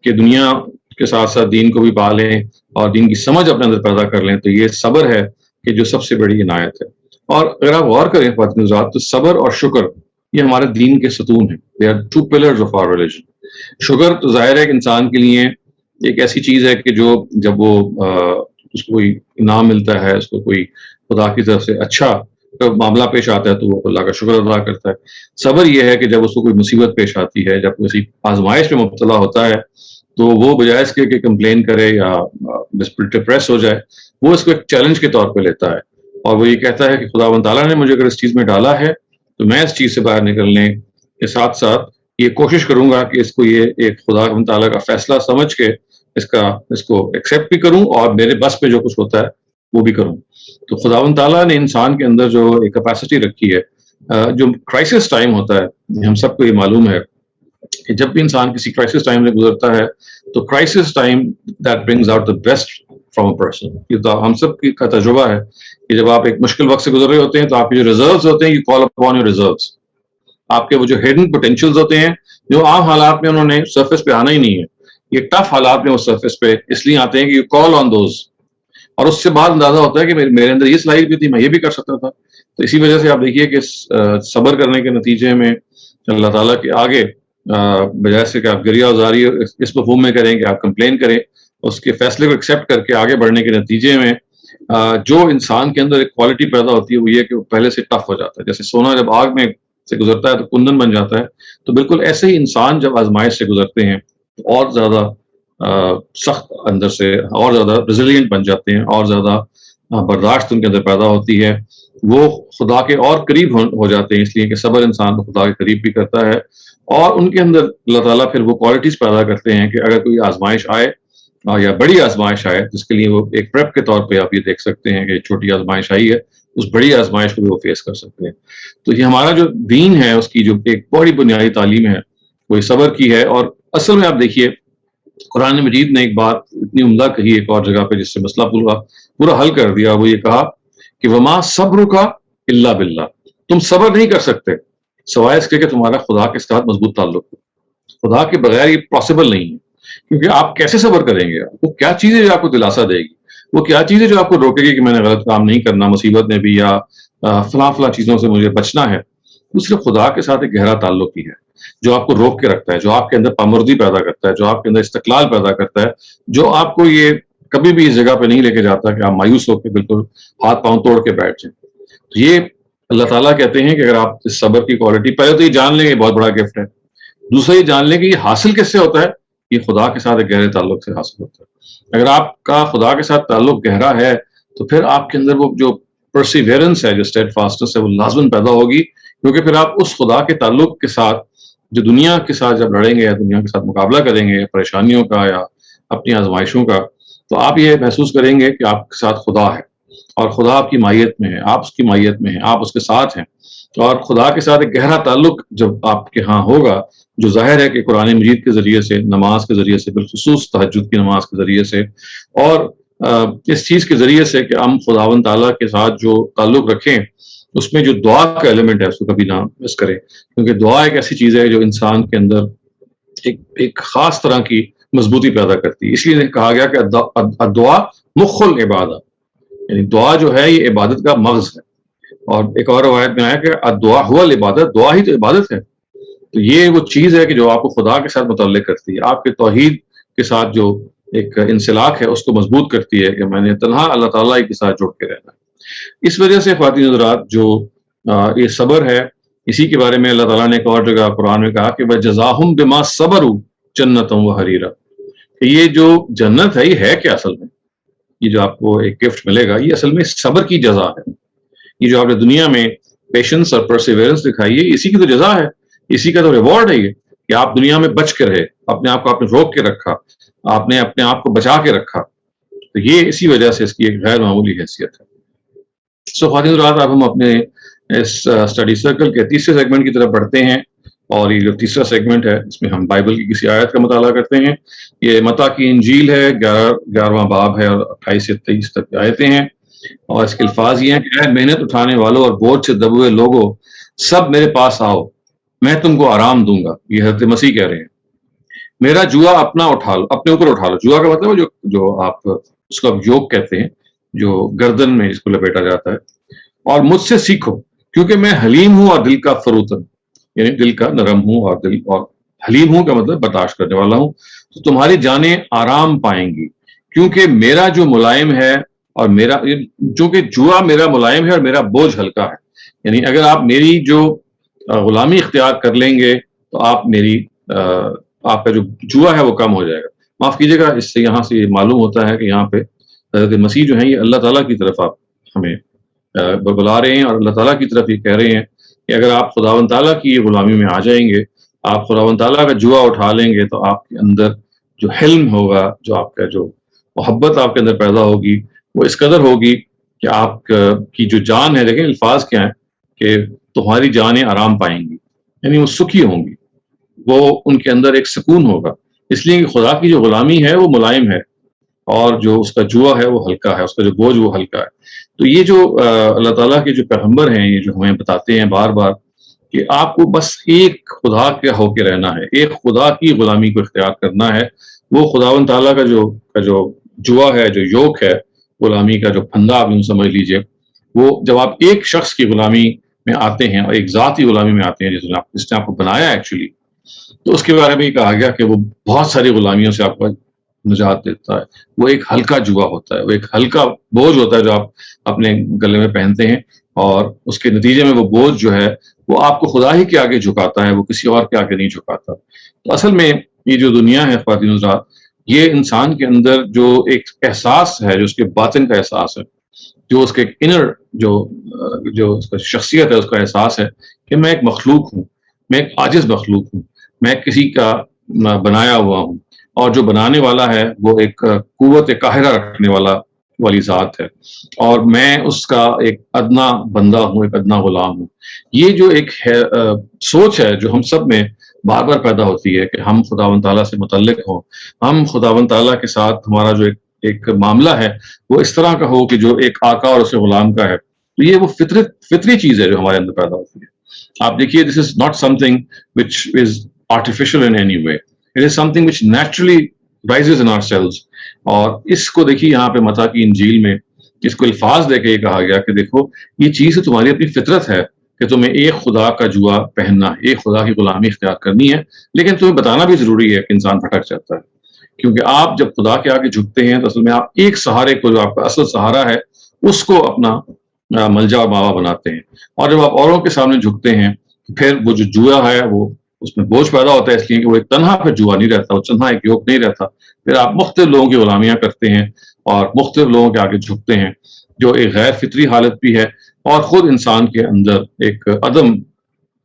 کہ دنیا کے ساتھ ساتھ دین کو بھی پالیں اور دین کی سمجھ اپنے اندر پیدا کر لیں، تو یہ صبر ہے کہ جو سب سے بڑی عنایت ہے۔ اور اگر آپ غور کریں خواتین حضرات، تو صبر اور شکر یہ ہمارے دین کے ستون ہیں، they are two pillars of our religion. شکر تو ظاہر ہے کہ انسان کے لیے ایک ایسی چیز ہے کہ جو جب وہ اس کو کوئی انعام ملتا ہے، اس کو کوئی خدا کی طرف سے اچھا معاملہ پیش آتا ہے تو وہ اللہ کا شکر ادا کرتا ہے۔ صبر یہ ہے کہ جب اس کو کوئی مصیبت پیش آتی ہے، جب کسی آزمائش میں مبتلا ہوتا ہے، تو وہ بجائے اس کے کہ کمپلین کرے یا ڈپریس ہو جائے، وہ اس کو ایک چیلنج کے طور پہ لیتا ہے، اور وہ یہ کہتا ہے کہ خداوند تعالیٰ نے مجھے اگر اس چیز میں ڈالا ہے تو میں اس چیز سے باہر نکلنے کے ساتھ ساتھ یہ کوشش کروں گا کہ اس کو یہ ایک خدا تعالیٰ کا فیصلہ سمجھ کے اس کو ایکسیپٹ بھی کروں، اور میرے بس پہ جو کچھ ہوتا ہے وہ بھی کروں۔ تو خداوند تعالیٰ نے انسان کے اندر جو ایک کیپیسٹی رکھی ہے، جو کرائسس ٹائم ہوتا ہے، ہم سب کو یہ معلوم ہے کہ جب بھی انسان کسی کرائسس ٹائم سے گزرتا ہے تو crisis time that brings out the best from a person. یہ تو ہم سب کا تجربہ ہے کہ جب آپ ایک مشکل وقت سے گزر رہے ہوتے ہیں تو آپ کے جو ریزروز ہوتے ہیں، you call upon your reserves, آپ کے وہ جو ہڈن پوٹینشیلز ہوتے ہیں جو عام حالات میں انہوں نے سرفیس پہ آنا ہی نہیں ہے، یہ ٹف حالات میں وہ سرفیس پہ اس لیے آتے ہیں کہ یو کال آن دوز، اور اس سے بعد اندازہ ہوتا ہے کہ میرے اندر یہ صلاحیت بھی تھی، میں یہ بھی کر سکتا تھا۔ تو اسی وجہ سے آپ دیکھیے کہ صبر کرنے کے نتیجے میں اللہ تعالیٰ کے آگے بجائے سے کہ آپ گریہ وزاری اس مفہوم میں کریں کہ آپ کمپلین کریں، اس کے فیصلے کو ایکسیپٹ کر کے آگے بڑھنے کے نتیجے میں جو انسان کے اندر ایک کوالٹی پیدا ہوتی ہے وہ یہ کہ وہ پہلے سے ٹف ہو جاتا ہے۔ جیسے سونا جب آگ میں سے گزرتا ہے تو کندن بن جاتا ہے، تو بالکل ایسے ہی انسان جب آزمائش سے گزرتے ہیں تو اور زیادہ سخت اندر سے، اور زیادہ ریزیلینٹ بن جاتے ہیں، اور زیادہ برداشت ان کے اندر پیدا ہوتی ہے، وہ خدا کے اور قریب ہو جاتے ہیں، اس لیے کہ صبر انسان کو خدا کے قریب بھی کرتا ہے، اور ان کے اندر اللہ تعالیٰ پھر وہ کوالٹیز پیدا کرتے ہیں کہ اگر کوئی آزمائش آئے یا بڑی آزمائش آئے، جس کے لیے وہ ایک پریپ کے طور پہ آپ یہ دیکھ سکتے ہیں کہ چھوٹی آزمائش آئی ہے، اس بڑی آزمائش کو بھی وہ فیس کر سکتے ہیں۔ تو یہ ہمارا جو دین ہے، اس کی جو ایک بڑی بنیادی تعلیم ہے وہ صبر کی ہے، اور اصل میں آپ دیکھیے قرآن مجید نے ایک بات اتنی عمدہ کہی ایک اور جگہ پہ جس سے مسئلہ پورا حل کر دیا، وہ یہ کہا کہ وما صبرک الا باللہ، تم صبر نہیں کر سکتے سوائے اس کے کہ تمہارا خدا کے ساتھ مضبوط تعلق ہو۔ خدا کے بغیر یہ پاسبل نہیں ہے، کیونکہ آپ کیسے صبر کریں گے؟ وہ کیا چیز ہے جو آپ کو دلاسا دے گی؟ وہ کیا چیز ہے جو آپ کو روکے گی کہ میں نے غلط کام نہیں کرنا مصیبت میں بھی، یا فلاں چیزوں سے مجھے بچنا ہے؟ وہ صرف خدا کے ساتھ ایک گہرا تعلق ہی ہے جو آپ کو روک کے رکھتا ہے، جو آپ کے اندر پامردی پیدا کرتا ہے، جو آپ کے اندر استقلال پیدا کرتا ہے، جو آپ کو یہ کبھی بھی اس جگہ پہ نہیں لے کے جاتا کہ آپ مایوس ہو کے بالکل ہاتھ پاؤں توڑ کے بیٹھ جائیں۔ تو یہ اللہ تعالیٰ کہتے ہیں کہ اگر آپ اس صبر کی کوالٹی، پہلے تو یہ جان لیں، یہ بہت بڑا گفٹ ہے، دوسرا یہ جان لیں کہ یہ حاصل کس سے ہوتا ہے؟ یہ خدا کے ساتھ ایک گہرے تعلق سے حاصل ہوتا ہے۔ اگر آپ کا خدا کے ساتھ تعلق گہرا ہے تو پھر آپ کے اندر وہ جو پرسیویرنس ہے، جو اسٹیڈ فاسٹنس ہے، وہ لازماً پیدا ہوگی، کیونکہ پھر آپ اس خدا کے تعلق کے ساتھ جو دنیا کے ساتھ جب لڑیں گے یا دنیا کے ساتھ مقابلہ کریں گے پریشانیوں کا یا اپنی آزمائشوں کا، تو آپ یہ محسوس کریں گے کہ آپ کے ساتھ خدا ہے، اور خدا آپ کی مائیت میں ہے، آپ اس کی مائیت میں ہیں، آپ اس کے ساتھ ہیں، اور خدا کے ساتھ ایک گہرا تعلق جب آپ کے ہاں ہوگا، جو ظاہر ہے کہ قرآن مجید کے ذریعے سے، نماز کے ذریعے سے، بالخصوص تہجد کی نماز کے ذریعے سے، اور اس چیز کے ذریعے سے کہ ہم خداوند تعالیٰ کے ساتھ جو تعلق رکھیں، اس میں جو دعا کا ایلیمنٹ ہے اس کو کبھی نہ مس کریں، کیونکہ دعا ایک ایسی چیز ہے جو انسان کے اندر ایک خاص طرح کی مضبوطی پیدا کرتی ہے۔ اس لیے کہا گیا کہ دعا مخ العبادہ، یعنی دعا جو ہے یہ عبادت کا مغز ہے، اور ایک اور روایت میں آیا کہ دعا ہوا العبادت، دعا ہی تو عبادت ہے۔ تو یہ وہ چیز ہے کہ جو آپ کو خدا کے ساتھ متعلق کرتی ہے، آپ کے توحید کے ساتھ جو ایک انسلاک ہے اس کو مضبوط کرتی ہے کہ میں نے تنہا اللہ تعالیٰ کے ساتھ جڑ کے رہنا ہے۔ اس وجہ سے خواتین حضرات جو یہ صبر ہے، اسی کے بارے میں اللہ تعالیٰ نے ایک اور جگہ قرآن میں کہا کہ وَجَزَاهُمْ بِمَا صَبَرُوا جَنَّةً وَحَرِيرًا، کہ یہ جو جنت ہے یہ ہے کیا اصل میں. یہ جو آپ کو ایک گفٹ ملے گا یہ اصل میں صبر کی جزا ہے. یہ جو آپ نے دنیا میں پیشنس اور پرسیورنس دکھائی ہے اسی کی تو جزا ہے, اسی کا تو ریوارڈ ہے یہ کہ آپ دنیا میں بچ کے رہے, اپنے آپ کو آپ نے روک کے رکھا, آپ نے اپنے آپ کو بچا کے رکھا. تو یہ اسی وجہ سے اس کی ایک غیر معمولی حیثیت ہے. خواتین حضرات, اب ہم اپنے اس اسٹڈی سرکل کے تیسرے سیگمنٹ کی طرف بڑھتے ہیں, اور یہ جو تیسرا سیگمنٹ ہے اس میں ہم بائبل کی کسی آیت کا مطالعہ کرتے ہیں. یہ متی کی انجیل ہے, 11واں باب ہے اور 28 سے 23 تک آیتیں ہیں, اور اس کے الفاظ یہ ہیں کہ اے محنت اٹھانے والوں اور بوجھ سے دبے ہوئے لوگوں, سب میرے پاس آؤ, میں تم کو آرام دوں گا. یہ حضرت مسیح کہہ رہے ہیں. میرا جوا اپنا اٹھا لو, اپنے اوپر اٹھا لو. جوا کا مطلب ہے جو آپ اس کو یوک کہتے ہیں, جو گردن میں اس کو لپیٹا جاتا ہے. اور مجھ سے سیکھو کیونکہ میں حلیم ہوں اور دل کا فروتن, یعنی دل کا نرم ہوں, اور حلیم ہوں کا مطلب برداشت کرنے والا ہوں. تو تمہاری جانیں آرام پائیں گی, کیونکہ میرا جو ملائم ہے اور میرا, چونکہ جوا میرا ملائم ہے اور میرا بوجھ ہلکا ہے. یعنی اگر آپ میری جو غلامی اختیار کر لیں گے تو آپ کا جو جوا ہے وہ کم ہو جائے گا. معاف کیجیے گا, اس سے یہاں سے یہ معلوم ہوتا ہے کہ یہاں پہ حضرت مسیح جو ہیں یہ اللہ تعالیٰ کی طرف آپ ہمیں بلا رہے ہیں, اور اللہ تعالیٰ کی طرف یہ کہہ رہے ہیں کہ اگر آپ خداوند تعالیٰ کی غلامی میں آ جائیں گے, آپ خداوند تعالیٰ کا جوا اٹھا لیں گے, تو آپ کے اندر جو حلم ہوگا, جو آپ کا جو محبت آپ کے اندر پیدا ہوگی, وہ اس قدر ہوگی کہ آپ کی جو جان ہے, دیکھیں الفاظ کیا ہیں کہ تمہاری جانیں آرام پائیں گی, یعنی وہ سکھی ہوں گی, وہ ان کے اندر ایک سکون ہوگا, اس لیے کہ خدا کی جو غلامی ہے وہ ملائم ہے اور جو اس کا جوا ہے وہ ہلکا ہے, اس کا جو بوجھ وہ ہلکا ہے. تو یہ جو اللہ تعالیٰ کے جو پیغمبر ہیں, یہ جو ہمیں بتاتے ہیں بار بار کہ آپ کو بس ایک خدا کے ہو کے رہنا ہے, ایک خدا کی غلامی کو اختیار کرنا ہے. وہ خداوند تعالیٰ کا جو جوا ہے, جو یوک ہے غلامی کا, جو پھندا آپ یوں سمجھ لیجئے, وہ جب آپ ایک شخص کی غلامی میں آتے ہیں اور ایک ذاتی غلامی میں آتے ہیں جس نے آپ کو بنایا ایکچولی, تو اس کے بارے میں یہ کہا گیا کہ وہ بہت ساری غلامیوں سے آپ کو نجات دیتا ہے. وہ ایک ہلکا جوا ہوتا ہے, وہ ایک ہلکا بوجھ ہوتا ہے جو آپ اپنے گلے میں پہنتے ہیں, اور اس کے نتیجے میں وہ بوجھ جو ہے وہ آپ کو خدا ہی کے آگے جھکاتا ہے, وہ کسی اور کے آگے نہیں جھکاتا. تو اصل میں یہ جو دنیا ہے خواتین حضرات, یہ انسان کے اندر جو ایک احساس ہے, جو اس کے باطن کا احساس ہے, جو اس کے انر جو اس کا شخصیت ہے, اس کا احساس ہے کہ میں ایک مخلوق ہوں, میں ایک عاجز مخلوق ہوں, میں کسی کا بنایا ہوا ہوں, اور جو بنانے والا ہے وہ ایک قوت قاہرہ رکھنے والی ذات ہے, اور میں اس کا ایک ادنا بندہ ہوں, ایک ادنا غلام ہوں. یہ جو ایک سوچ ہے جو ہم سب میں بار بار پیدا ہوتی ہے کہ ہم خداوند تعالیٰ سے متعلق ہوں, ہم خداوند تعالیٰ کے ساتھ ہمارا جو ایک معاملہ ہے وہ اس طرح کا ہو کہ جو ایک آقا اور اسے غلام کا ہے. تو یہ وہ فطری چیز ہے جو ہمارے اندر پیدا ہوتی ہے. آپ دیکھیے, this is not something which is artificial in any way, it is something which naturally rises in our cells. اور اس کو دیکھیے یہاں پہ متی کی انجیل میں اس کو الفاظ دے کے یہ کہا گیا کہ دیکھو یہ چیز تمہاری اپنی فطرت ہے کہ تمہیں ایک خدا کا جوا پہننا, ایک خدا کی غلامی اختیار کرنی ہے, لیکن تمہیں بتانا بھی ضروری ہے کہ انسان بھٹک جاتا ہے, کیونکہ آپ جب خدا کے آگے جھکتے ہیں تو اصل میں آپ ایک سہارے کو, جو آپ کا اصل سہارا ہے, اس کو اپنا ملجا اور ماوا بناتے ہیں. اور جب آپ اوروں کے سامنے جھکتے ہیں پھر وہ جو جوا ہے وہ اس میں بوجھ پیدا ہوتا ہے, اس لیے کہ وہ ایک تنہا پھر جوا نہیں رہتا, وہ تنہا ایک یوک نہیں رہتا. پھر آپ مختلف لوگوں کی غلامیاں کرتے ہیں اور مختلف لوگوں کے آگے جھکتے ہیں, جو ایک غیر فطری حالت بھی ہے, اور خود انسان کے اندر ایک عدم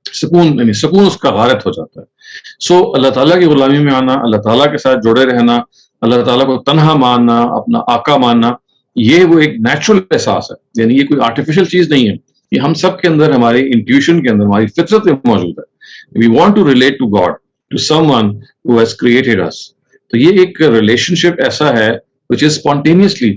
سکون, یعنی سکون اس کا غارت ہو جاتا ہے. سو اللہ تعالیٰ کی غلامی میں آنا, اللہ تعالیٰ کے ساتھ جڑے رہنا, اللہ تعالیٰ کو تنہا ماننا, اپنا آقا ماننا, یہ وہ ایک نیچرل احساس ہے, یعنی یہ کوئی آرٹیفیشل چیز نہیں ہے. یہ ہم سب کے اندر, ہماری انٹیوشن کے اندر, ہماری فطرت میں موجود ہے. We want to relate to God, to someone who has created us. تو یہ ایک ریلیشن شپ ایسا ہے which is spontaneously,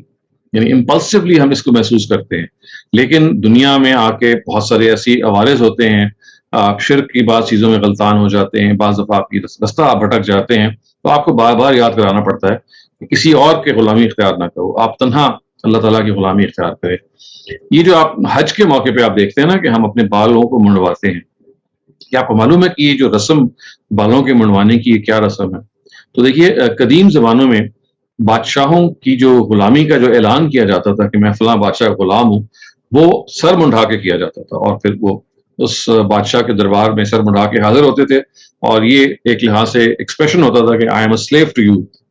یعنی impulsively ہم اس کو محسوس کرتے ہیں. لیکن دنیا میں آ کے بہت سارے ایسی عوارض ہوتے ہیں, آپ شرک کی بعض چیزوں میں غلطان ہو جاتے ہیں, بعض دفعہ آپ کی رستہ آپ بھٹک جاتے ہیں, تو آپ کو بار بار یاد کرانا پڑتا ہے کہ کسی اور کے غلامی اختیار نہ کرو, آپ تنہا اللہ تعالیٰ کی غلامی اختیار کریں. یہ جو آپ حج کے موقع پہ آپ دیکھتے ہیں نا کہ ہم اپنے بالوں کو منڈواتے ہیں, کیا آپ کو معلوم ہے کہ یہ جو رسم بالوں کے منڈوانے کی یہ کیا رسم ہے؟ تو دیکھیے, قدیم زمانوں میں بادشاہوں کی جو غلامی کا جو اعلان کیا جاتا تھا کہ میں فلاں بادشاہ کا غلام ہوں, وہ سر منڈا کے کیا جاتا تھا, اور پھر وہ اس بادشاہ کے دربار میں سر منڈا کے حاضر ہوتے تھے, اور یہ ایک لحاظ سے ایکسپریشن ہوتا تھا کہ I am a slave to you,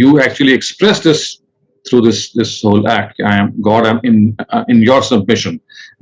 you actually express this through this whole act. I'm in your submission.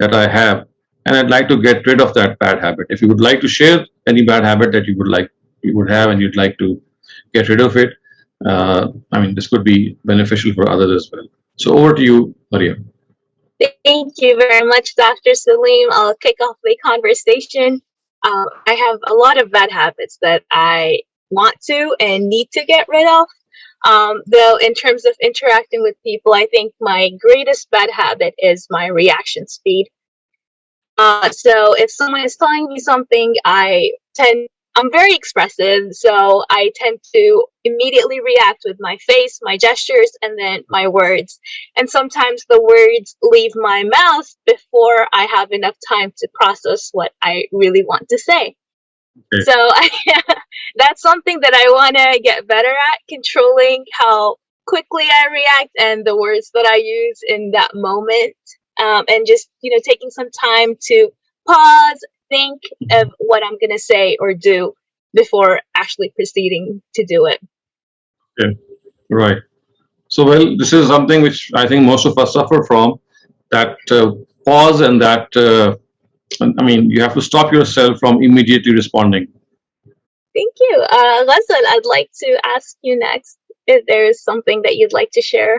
that I have and I'd like to get rid of that bad habit. If you would like to share any bad habit that you would have and you'd like to get rid of it, I mean this could be beneficial for others as well. So over to you, Maryam. Thank you very much, Dr. Saleem. I'll kick off the conversation. I have a lot of bad habits that I want to and need to get rid of. Though in terms of interacting with people, I think my greatest bad habit is my reaction speed. So if someone is telling me something, I'm very expressive, so I tend to immediately react with my face, my gestures, and then my words. And sometimes the words leave my mouth before I have enough time to process what I really want to say. Okay. So that's something that I want to get better at, controlling how quickly I react and the words that I use in that moment, and just, taking some time to pause, think of what I'm going to say or do before actually proceeding to do it. Okay, right. So, well, this is something which I think most of us suffer from, that pause and that, you have to stop yourself from immediately responding. Thank you. Ghazal, I'd like to ask you next if there's something that you'd like to share.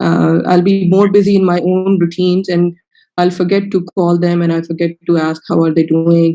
I'll be more busy in my own routines and I'll forget to call them and I forget to ask how are they doing.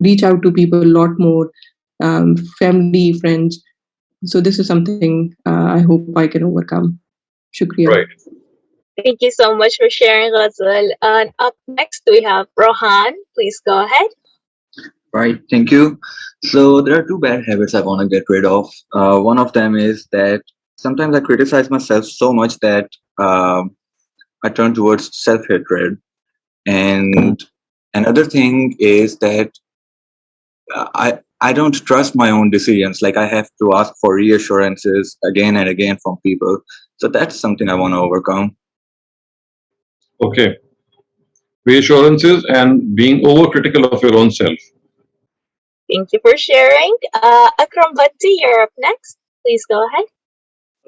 reach out to people a lot more, family, friends. So this is something I hope I can overcome. Shukriya. Right. Thank you so much for sharing, Ghazal. And up next we have Rohan. Please go ahead. Right, thank you. So there are two bad habits I want to get rid of. One of them is that sometimes I criticize myself so much that I turn towards self-hatred. And another thing is that I don't trust my own decisions. Like, I have to ask for reassurances again and again from people. So that's something I want to overcome. Okay. Reassurances and being overcritical of your own self. Thank you for sharing. Akram Bhatti, you're up next. Please go ahead.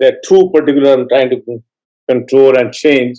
there are two particular I'm trying to control and change.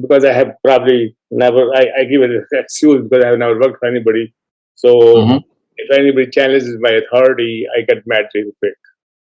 because I have probably never, I give an excuse because I have never worked for anybody. So if anybody challenges my authority, I get mad really quick.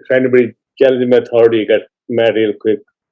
if anybody challenges my authority, I get mad real quick.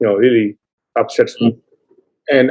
really upsets me. And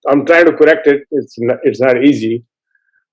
So I'm trying to correct it. It's not easy.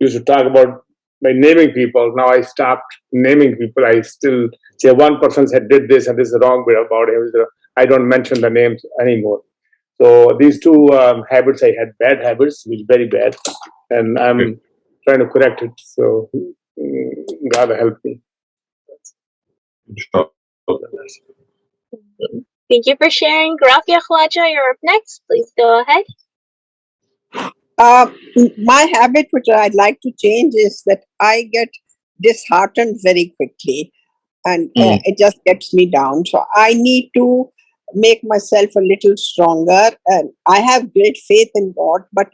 used to talk about by naming people. Now I stopped naming people. I still say one person said did this and this is wrong about him. I don't mention the names anymore. So these two habits, I had bad habits, which very bad, and I'm trying to correct it. So God help me. Thank you for sharing. Rafia Khwaja, you're up next. Please go ahead. My habit, which I'd like to change, is that I get disheartened very quickly, and it just gets me down. So I need to make myself a little stronger. And I have great faith in God, but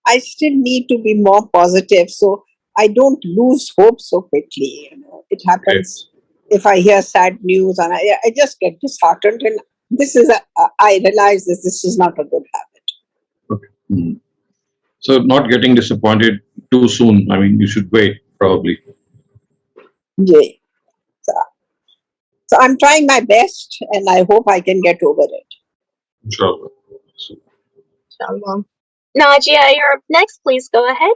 I still need to be more positive, so I don't lose hope so quickly. It happens if I hear sad news, and I just get disheartened. And this is I realize that this is not a good habit. Okay. So not getting disappointed too soon. I mean, you should wait, probably. Yeah. So I'm trying my best, and I hope I can get over it. Inshallah. Inshallah. Najia, you're up next. Please go ahead.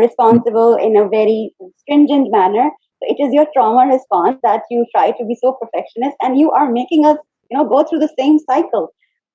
responsible in a very stringent manner. So it is your trauma response that you try to be so perfectionist, and you are making us, go through the same cycle.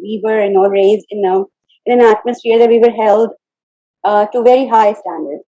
we were raised in an atmosphere that we were held to very high standards.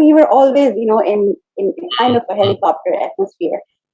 We were always, in kind of a helicopter atmosphere.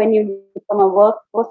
when you become a workforce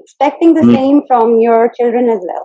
expecting the same from your children as well.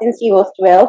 since she was 12,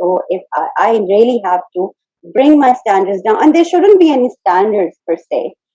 so if I really have to bring my standards down, and there shouldn't be any standards per se.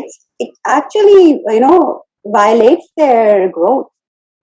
it actually violates their growth.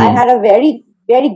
I had a very, very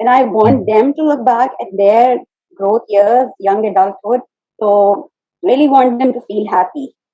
and I want them to look back at their growth years, young adulthood. So really want them to feel happy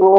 grow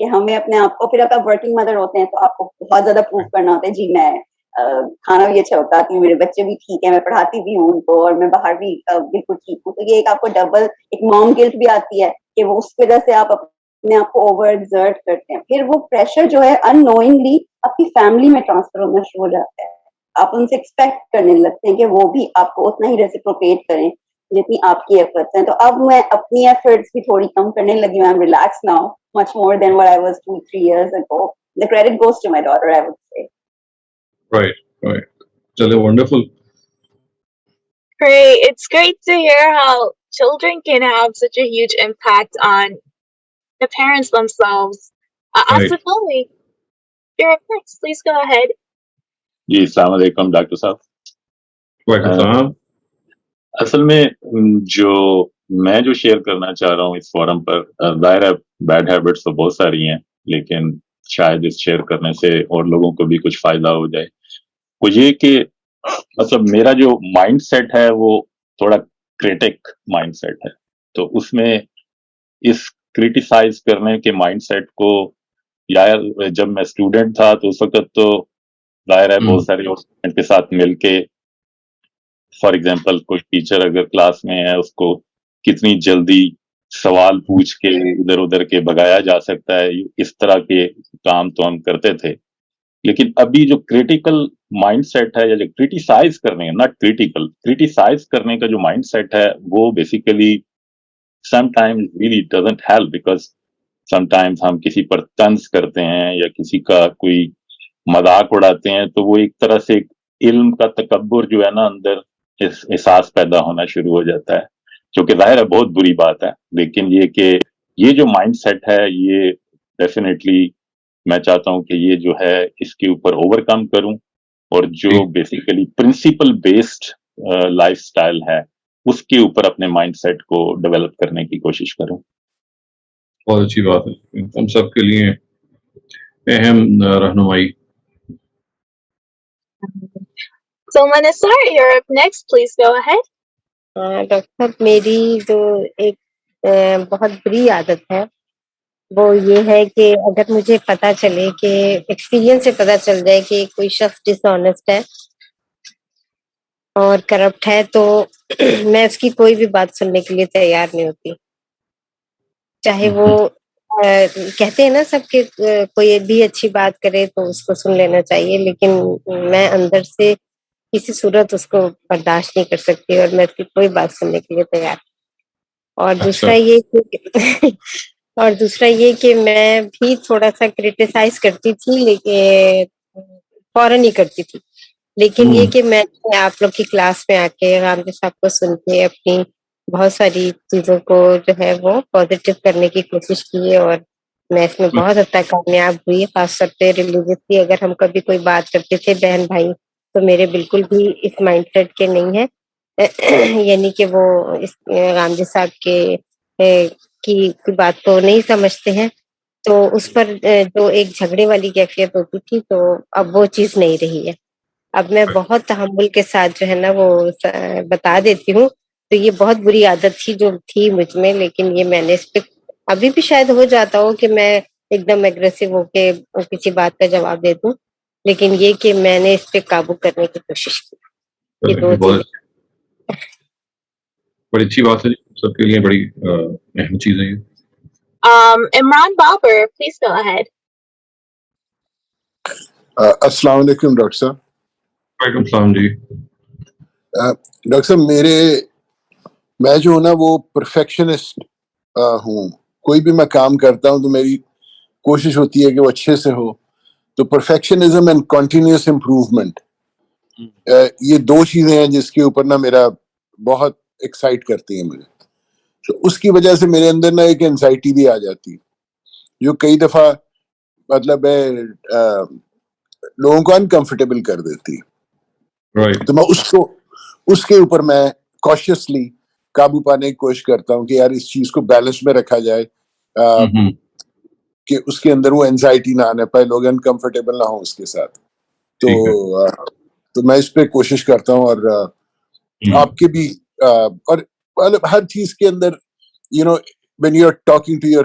کہ ہمیں اپنے آپ کو, پھر اگر آپ ورکنگ مدر ہوتے ہیں تو آپ کو بہت زیادہ پروف کرنا ہوتا ہے, جی میں کھانا بھی اچھا پکاتی ہوں, میرے بچے بھی ٹھیک ہیں, میں پڑھاتی بھی ہوں ان کو, اور میں باہر بھی بالکل ٹھیک ہوں. تو یہ ایک آپ کو ڈبل ایک مام گلٹ بھی آتی ہے کہ وہ اس وجہ سے آپ اپنے آپ کو اوور ایگزرٹ کرتے ہیں. پھر وہ پریشر جو ہے ان نوئنگلی آپ کی فیملی میں ٹرانسفر ہونا شروع ہو جاتا ہے. آپ ان سے ایکسپیکٹ کرنے لگتے ہیں کہ وہ بھی آپ کو اتنا ہی ریسیپروکیٹ کریں جتنی آپ کی ایفرٹس ہیں. تو اب میں اپنی ایفرٹس بھی تھوڑی کم کرنے لگی ہوں. I am relax now much more than what I was 2-3 years ago. The credit goes to my daughter, I would say. Right. Chale, wonderful. Great. It's great to hear how children can have such a huge impact on the parents themselves. Right. Asif Ali, you're up next. Please go ahead. جی السلام علیکم ڈاکٹر صاحب. وعلیکم السلام. اصل میں جو شیئر کرنا چاہ رہا ہوں اس فورم پر, ظاہر ہے بیڈ ہیبٹس تو بہت ساری ہیں, لیکن شاید اس شیئر کرنے سے اور لوگوں کو بھی کچھ فائدہ ہو جائے. وہ یہ کہ مطلب میرا جو مائنڈ سیٹ ہے وہ تھوڑا کریٹک مائنڈ سیٹ ہے, تو اس میں اس کریٹیسائز کرنے کے مائنڈ سیٹ کو, یا جب میں اسٹوڈنٹ تھا تو اس وقت تو ظاہر ہے بہت سارے اسٹوڈنٹ کے ساتھ مل کے, فار ایگزامپل کوئی ٹیچر اگر کلاس میں ہے اس کو کتنی جلدی سوال پوچھ کے ادھر ادھر کے بھگایا جا سکتا ہے, اس طرح کے کام تو ہم کرتے تھے. لیکن ابھی جو کریٹیکل مائنڈ سیٹ ہے, یا جو کریٹیسائز کرنے ناٹ کریٹیکل, کریٹیسائز کرنے کا جو مائنڈ سیٹ ہے وہ basically some times really doesn't help, because some times ہم کسی پر طنز کرتے ہیں یا کسی کا کوئی مذاق اڑاتے ہیں, تو وہ ایک طرح سے ایک علم کا تکبر جو ہے نا اندر احساس پیدا ہونا شروع ہو جاتا ہے, جو کہ ظاہر ہے بہت بری بات ہے. لیکن یہ کہ یہ جو مائنڈ سیٹ ہے یہ ڈیفینیٹلی میں چاہتا ہوں کہ یہ جو ہے اس کے اوپر اوور کم کروں, اور جو basically principle based lifestyle ہے اس کے اوپر اپنے مائنڈ سیٹ کو ڈیولپ کرنے کی کوشش کروں. بہت اچھی بات ہے, ہم سب کے لیے اہم رہنمائی. So Manasar, you're up next. Please go ahead. Doctor صاحب میری جو ایک بہت بری عادت ہے وہ یہ ہے کہ اگر مجھے پتا چلے کہ ایکسپیرینس سے پتا چل جائے کہ کوئی شخص ڈس آنیسٹ ہے اور کرپٹ ہے, تو میں اس کی کوئی بھی بات سننے کے لیے تیار نہیں ہوتی. چاہے وہ کہتے ہیں نا سب کے کوئی بھی اچھی بات کرے تو اس کو سن لینا چاہیے, لیکن میں اندر سے کسی صورت اس کو برداشت نہیں کر سکتی اور میں اس کی کوئی بات سننے کے لیے تیار. اور دوسرا یہ کہ میں بھی تھوڑا سا کریٹیسائز کرتی تھی, لیکن فوراً ہی کرتی تھی. لیکن یہ کہ میں آپ لوگ کی کلاس میں آ کے غامدی صاحب کو سن کے اپنی بہت ساری چیزوں کو جو ہے وہ پازیٹیو کرنے کی کوشش کی, اور میں اس میں بہت حد تک کامیاب ہوئی. خاص طور پہ ریلیجیسلی اگر ہم کبھی کوئی بات کرتے تھے بہن بھائی, تو میرے بالکل بھی اس مائنڈ سیٹ کے نہیں ہے, یعنی کہ وہ اس غامدی صاحب کی بات کو نہیں سمجھتے ہیں, تو اس پر جو ایک جھگڑے والی کیفیت ہوتی تھی تو اب وہ چیز نہیں رہی ہے. اب میں بہت تحمل کے ساتھ جو ہے نا وہ بتا دیتی ہوں. تو یہ بہت بری عادت تھی جو تھی مجھ میں, لیکن یہ میں نے اس پہ ابھی بھی شاید ہو جاتا ہو کہ میں ایک دم ایگریسو ہو کے کسی بات کا جواب دے دوں, لیکن یہ کہ میں نے اس پہ قابو کرنے کی کوشش کی. یہ دو چیزیں بڑی اچھی بات ہے, سب کے لیے بڑی اہم چیز ہے یہ. Imran Babar, please go ahead. السلام علیکم ڈاکٹر صاحب. وعلیکم السلام جی. ڈاکٹر صاحب میں جو ہوں نا وہ پرفیکشنسٹ ہوں. کوئی بھی میں کام کرتا ہوں تو میری کوشش ہوتی ہے کہ وہ اچھے سے ہو. تو پرفیکشنزم اینڈ کنٹینیوس امپروومنٹ, یہ دو چیزیں ہیں جس کے اوپر نا میرا بہت ایکسائٹ کرتی ہیں مجھے. تو اس کی وجہ سے میرے اندر نا ایک انزائٹی بھی آ جاتی ہے جو کئی دفعہ مطلب لوگوں کو انکمفرٹیبل کر دیتی ہے. تو میں اس کے اوپر میں کاشیسلی قابو پانے کی کوشش کرتا ہوں کہ یار اس چیز کو بیلنس میں رکھا جائے, کہ اس کے اندر وہ انزائٹی نہ آنے پائے, لوگ انکمفرٹیبل نہ ہوں اس کے ساتھ. تو میں اس پہ کوشش کرتا ہوں, اور آپ کے بھی اور ہر چیز کے اندر when you're talking to your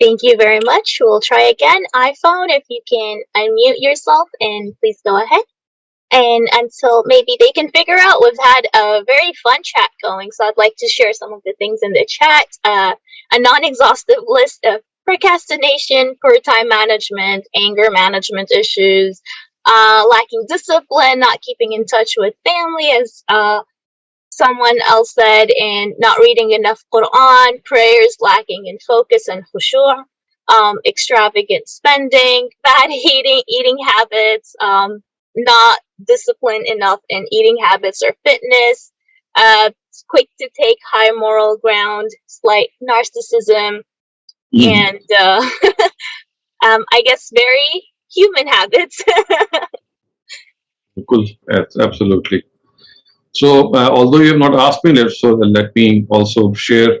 Thank you very much. We'll try again. iPhone, if you can unmute yourself and please go ahead. And until maybe they can figure out, we've had a very fun chat going, so I'd like to share some of the things in the chat. A non-exhaustive list of procrastination, poor time management, anger management issues, lacking discipline, not keeping in touch with family, as someone else said, and not reading enough Qur'an, prayers lacking in focus and khushu', extravagant spending, bad eating habits, not disciplined enough in eating habits or fitness, quick to take high moral ground, slight narcissism, and I guess very human habits. Cool. Yes, absolutely. So, although you have not asked me this, so let me also share.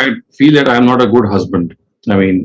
I feel that I am not a good husband. I mean,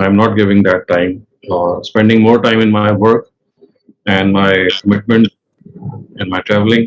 I am not giving that time, or spending more time in my work and my commitment and my traveling.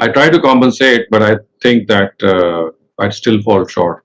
I try to compensate, but I think that I still fall short.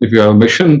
if you have a mission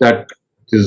that is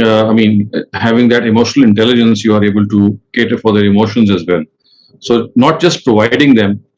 I mean, having that emotional intelligence, you are able to cater for their emotions as well. So not just providing them,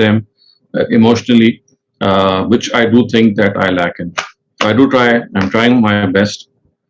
them emotionally, which I do think that I lack in. I do try. I'm trying my best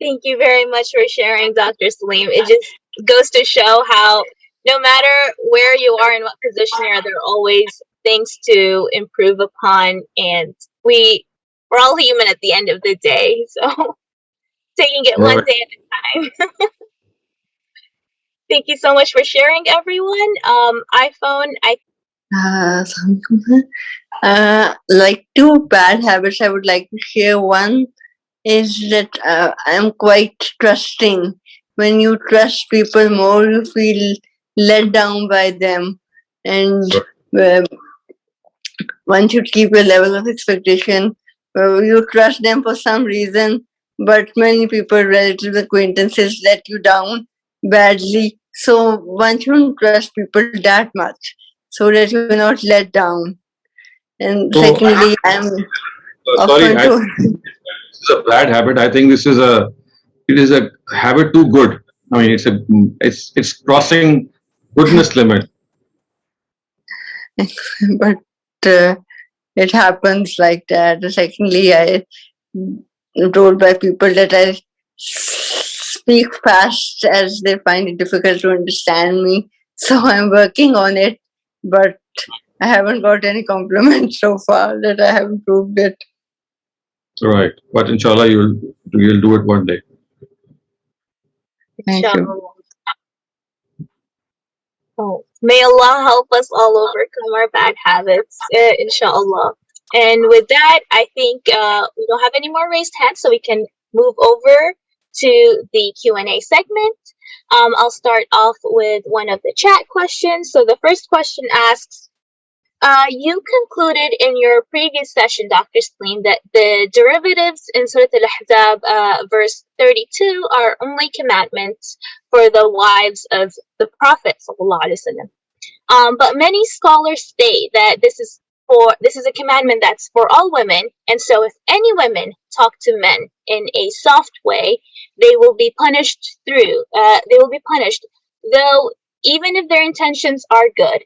Thank you very much for sharing, Dr. Saleem. It just goes to show how no matter where you are and what position you are, there are always things to improve upon, and we're all human at the end of the day, so taking it one day at a time. Thank you so much for sharing, everyone. iPhone, like two bad habits I would like to share. One is that I'm quite trusting. When you trust people more, you feel let down by them, and one should keep a level of expectation. You trust them for some reason, but many people, relatives, acquaintances let you down badly. So one shouldn't trust people that much so that you're not let down. And so, secondly, I'm sorry, this is a bad habit. I think it is a habit too good. I mean, it's crossing goodness limit. But it happens like that. Secondly, I'm told by people that I speak fast as they find it difficult to understand me. So I'm working on it, but I haven't got any compliments so far that I have improved it. Right, but inshallah you'll do it one day. Thank you. Oh, may Allah help us all overcome our bad habits, inshallah. And with that, I think we don't have any more raised hands, so we can move over to the Q&A segment. I'll start off with one of the chat questions. So the first question asks, You concluded in your previous session, Dr. Saleem, that the derivatives in Surah Al-Ahzab, verse 32, are only commandments for the wives of the Prophet ﷺ. But many scholars state that this is a commandment that's for all women, and so if any women talk to men in a soft way, they will be punished though even if their intentions are good.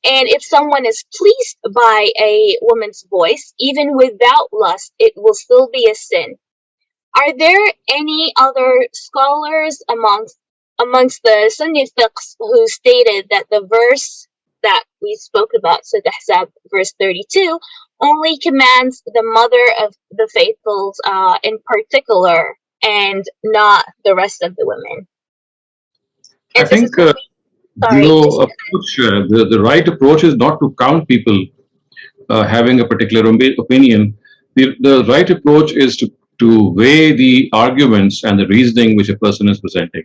And if someone is pleased by a woman's voice, even without lust, it will still be a sin. Are there any other scholars amongst the Sunni fiqhs who stated that the verse that we spoke about, Surah Ahzab, verse 32, only commands the mother of the faithfuls in particular and not the rest of the women? I think the right approach is not to count people having a particular opinion. The right approach is to weigh the arguments and the reasoning which a person is presenting.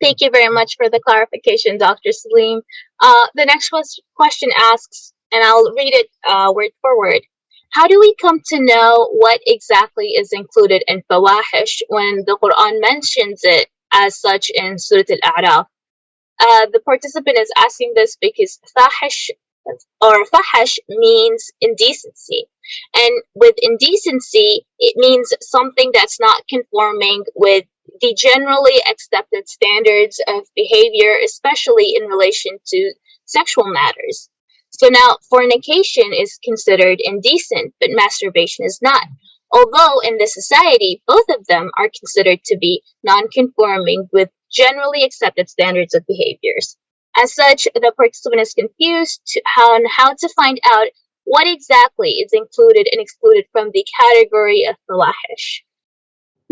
Thank you very much for the clarification, Dr. Saleem. The next question asks, and I'll read it word for word. How do we come to know what exactly is included in fawahish when the Qur'an mentions it as such in Surah Al-A'raf? The participant is asking this because fahish means indecency. And with indecency, it means something that's not conforming with the generally accepted standards of behavior, especially in relation to sexual matters. So now, fornication is considered indecent, but masturbation is not. Although in this society, both of them are considered to be non-conforming with generally accepted standards of behaviors. As such, the participant is confused on how to find out what exactly is included and excluded from the category of fawahish.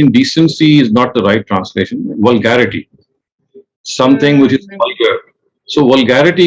Indecency is not the right translation. Vulgarity, something which is vulgar. So vulgarity,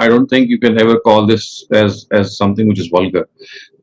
I don't think you can ever call this as something which is vulgar.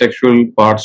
sexual parts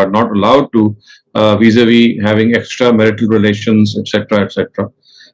are not allowed to vis-a-vis having extramarital relations, etc., etc.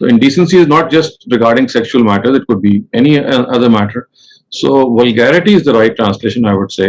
So indecency is not just regarding sexual matters, it could be any other matter. So vulgarity is the right translation, I would say.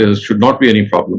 there should not be any problem.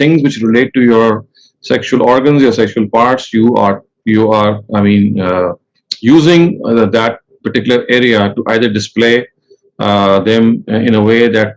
things which relate to your sexual organs, your sexual parts, you are using that particular area to either display them in a way that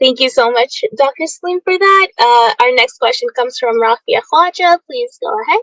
Thank you so much, Dr. Saleem, for that. Our next question comes from Rafia Khwaja. Please go ahead.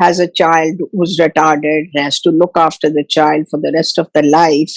has a child who's retarded and has to look after the child for the rest of their life,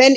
then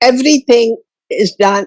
everything is done,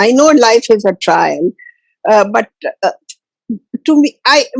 I know life is a trial, but to me,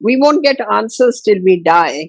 we won't get answers till we die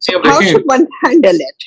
So how should one handle it?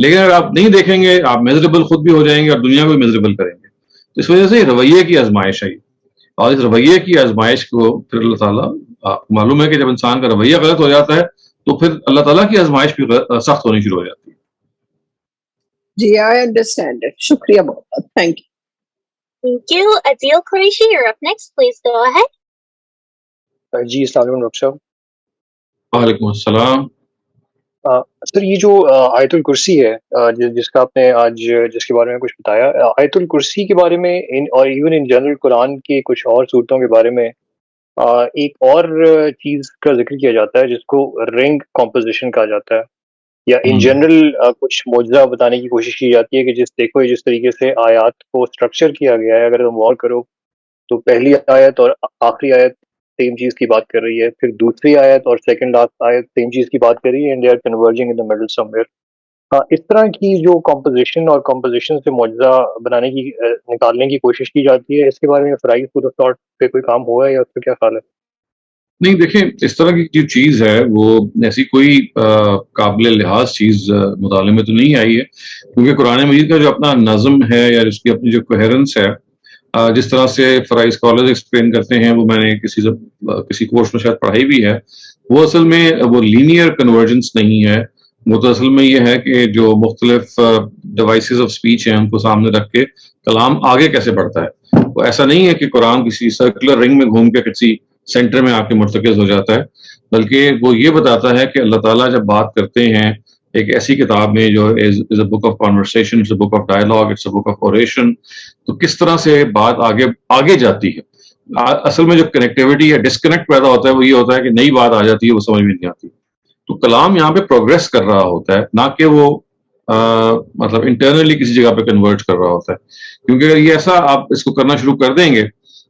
لیکن اگر آپ نہیں دیکھیں گے آپ میزریبل خود بھی ہو جائیں گے اور دنیا کو بھی میزریبل کریں گے. تو اس وجہ سے رویے کی آزمائش ہے, اور اس رویے کی آزمائش کو پھر اللہ تعالیٰ, معلوم ہے کہ جب انسان کا رویہ غلط ہو جاتا ہے تو پھر اللہ تعالیٰ کی آزمائش بھی سخت ہونی شروع ہو جاتی ہے. جی آئی انڈرسٹینڈ اٹ. شکریہ بہت بہت. Thank you. Thank you. Adil Qureshi, you're up next. Please go ahead. جی السلام علیکم ڈاکٹر صاحب. وعلیکم السلام. سر یہ جو آیت الکرسی ہے جس کا آپ نے آج جس کے بارے میں کچھ بتایا, آیت الکرسی کے بارے میں اور ایون ان جنرل قرآن کی کچھ اور صورتوں کے بارے میں ایک اور چیز کا ذکر کیا جاتا ہے جس کو رنگ کمپوزیشن کہا جاتا ہے, یا ان جنرل کچھ معجزہ بتانے کی کوشش کی جاتی ہے کہ جس طریقے سے آیات کو اسٹرکچر کیا گیا ہے, اگر تم غور کرو تو پہلی آیت اور آخری آیت سیم چیز کی بات کر رہی ہے, پھر دوسری آیت اور سیکنڈ لاسٹ آیت سیم چیز کی بات کر رہی ہے, and they are converging in the middle somewhere. اس طرح کی جو کمپوزیشن اور کمپوزیشن سے معجزہ بنانے کی نکالنے کی کوشش کی جاتی ہے, اس کے بارے میں فرائض خود تھاٹ پہ کوئی کام ہوا ہے یا اس کا کیا خیال ہے؟ نہیں دیکھیں, اس طرح کی جو چیز ہے وہ ایسی کوئی قابل لحاظ چیز مطالعے میں تو نہیں آئی ہے, کیونکہ قرآن مجید کا جو اپنا نظم ہے یا اس کی اپنی جو کوہیرنس ہے, جس طرح سے فرائض اسکالرز ایکسپلین کرتے ہیں, وہ میں نے کسی کورس میں شاید پڑھائی بھی ہے, وہ اصل میں وہ لینئر کنورجنس نہیں ہے. وہ تو اصل میں یہ ہے کہ جو مختلف ڈیوائسز آف اسپیچ ہیں ان کو سامنے رکھ کے کلام آگے کیسے بڑھتا ہے. وہ ایسا نہیں ہے کہ قرآن کسی سرکولر رنگ میں گھوم کے کسی سینٹر میں آ کے مرتکز ہو جاتا ہے, بلکہ وہ یہ بتاتا ہے کہ اللہ تعالیٰ جب بات کرتے ہیں ایک ایسی کتاب میں جو is a book of conversation, it's a book of dialogue, it's a book of oration, تو کس طرح سے بات آگے جاتی ہے. اصل میں جو کنیکٹیوٹی یا ڈسکنیکٹ پیدا ہوتا ہے وہ یہ ہوتا ہے کہ نئی بات آ جاتی ہے, وہ سمجھ میں نہیں آتی. تو کلام یہاں پہ پروگریس کر رہا ہوتا ہے, نہ کہ وہ مطلب انٹرنلی کسی جگہ پہ کنورٹ کر رہا ہوتا ہے. کیونکہ اگر یہ ایسا آپ اس کو کرنا شروع کر دیں گے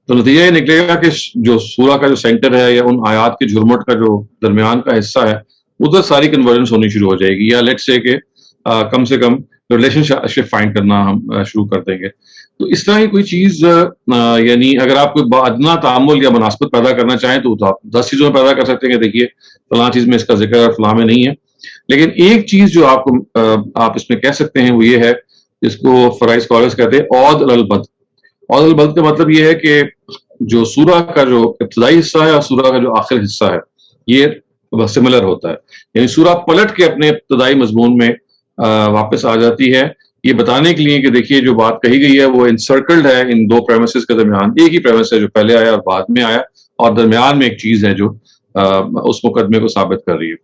تو نتیجہ یہ نکلے گا کہ جو سورہ کا جو سینٹر ہے یا ان آیات کے جھرمٹ کا جو درمیان کا حصہ ہے ادھر ساری کنورجنس ہونی شروع ہو جائے گی, یا لیٹ سے کہ کم سے کم ریلیشن شپ فائنڈ کرنا ہم شروع کر دیں گے. تو اس طرح کی کوئی چیز یعنی اگر آپ کوئی ادنا تعامل یا مناسبت پیدا کرنا چاہیں تو آپ 10 چیزوں میں پیدا کر سکتے ہیں کہ دیکھیے فلاں چیز میں اس کا ذکر ہے, فلاں میں نہیں ہے. لیکن ایک چیز جو آپ اس میں کہہ سکتے ہیں وہ یہ ہے, جس کو فرائض اسکالرز کہتے ہیں عود البد. عود البد کا مطلب یہ ہے کہ جو سورہ کا جو ابتدائی حصہ ہے اور سورہ کا جو آخر حصہ ہے یہ سملر ہوتا ہے. یعنی سورہ پلٹ کے اپنے ابتدائی مضمون میں واپس آ جاتی ہے, یہ بتانے کے لیے کہ دیکھیے جو بات کہی گئی ہے وہ انسرکلڈ ہے ان دو پریمیسز کے درمیان. ایک ہی پریمس ہے جو پہلے آیا اور بعد میں آیا, اور درمیان میں ایک چیز ہے جو اس مقدمے کو ثابت کر رہی ہے.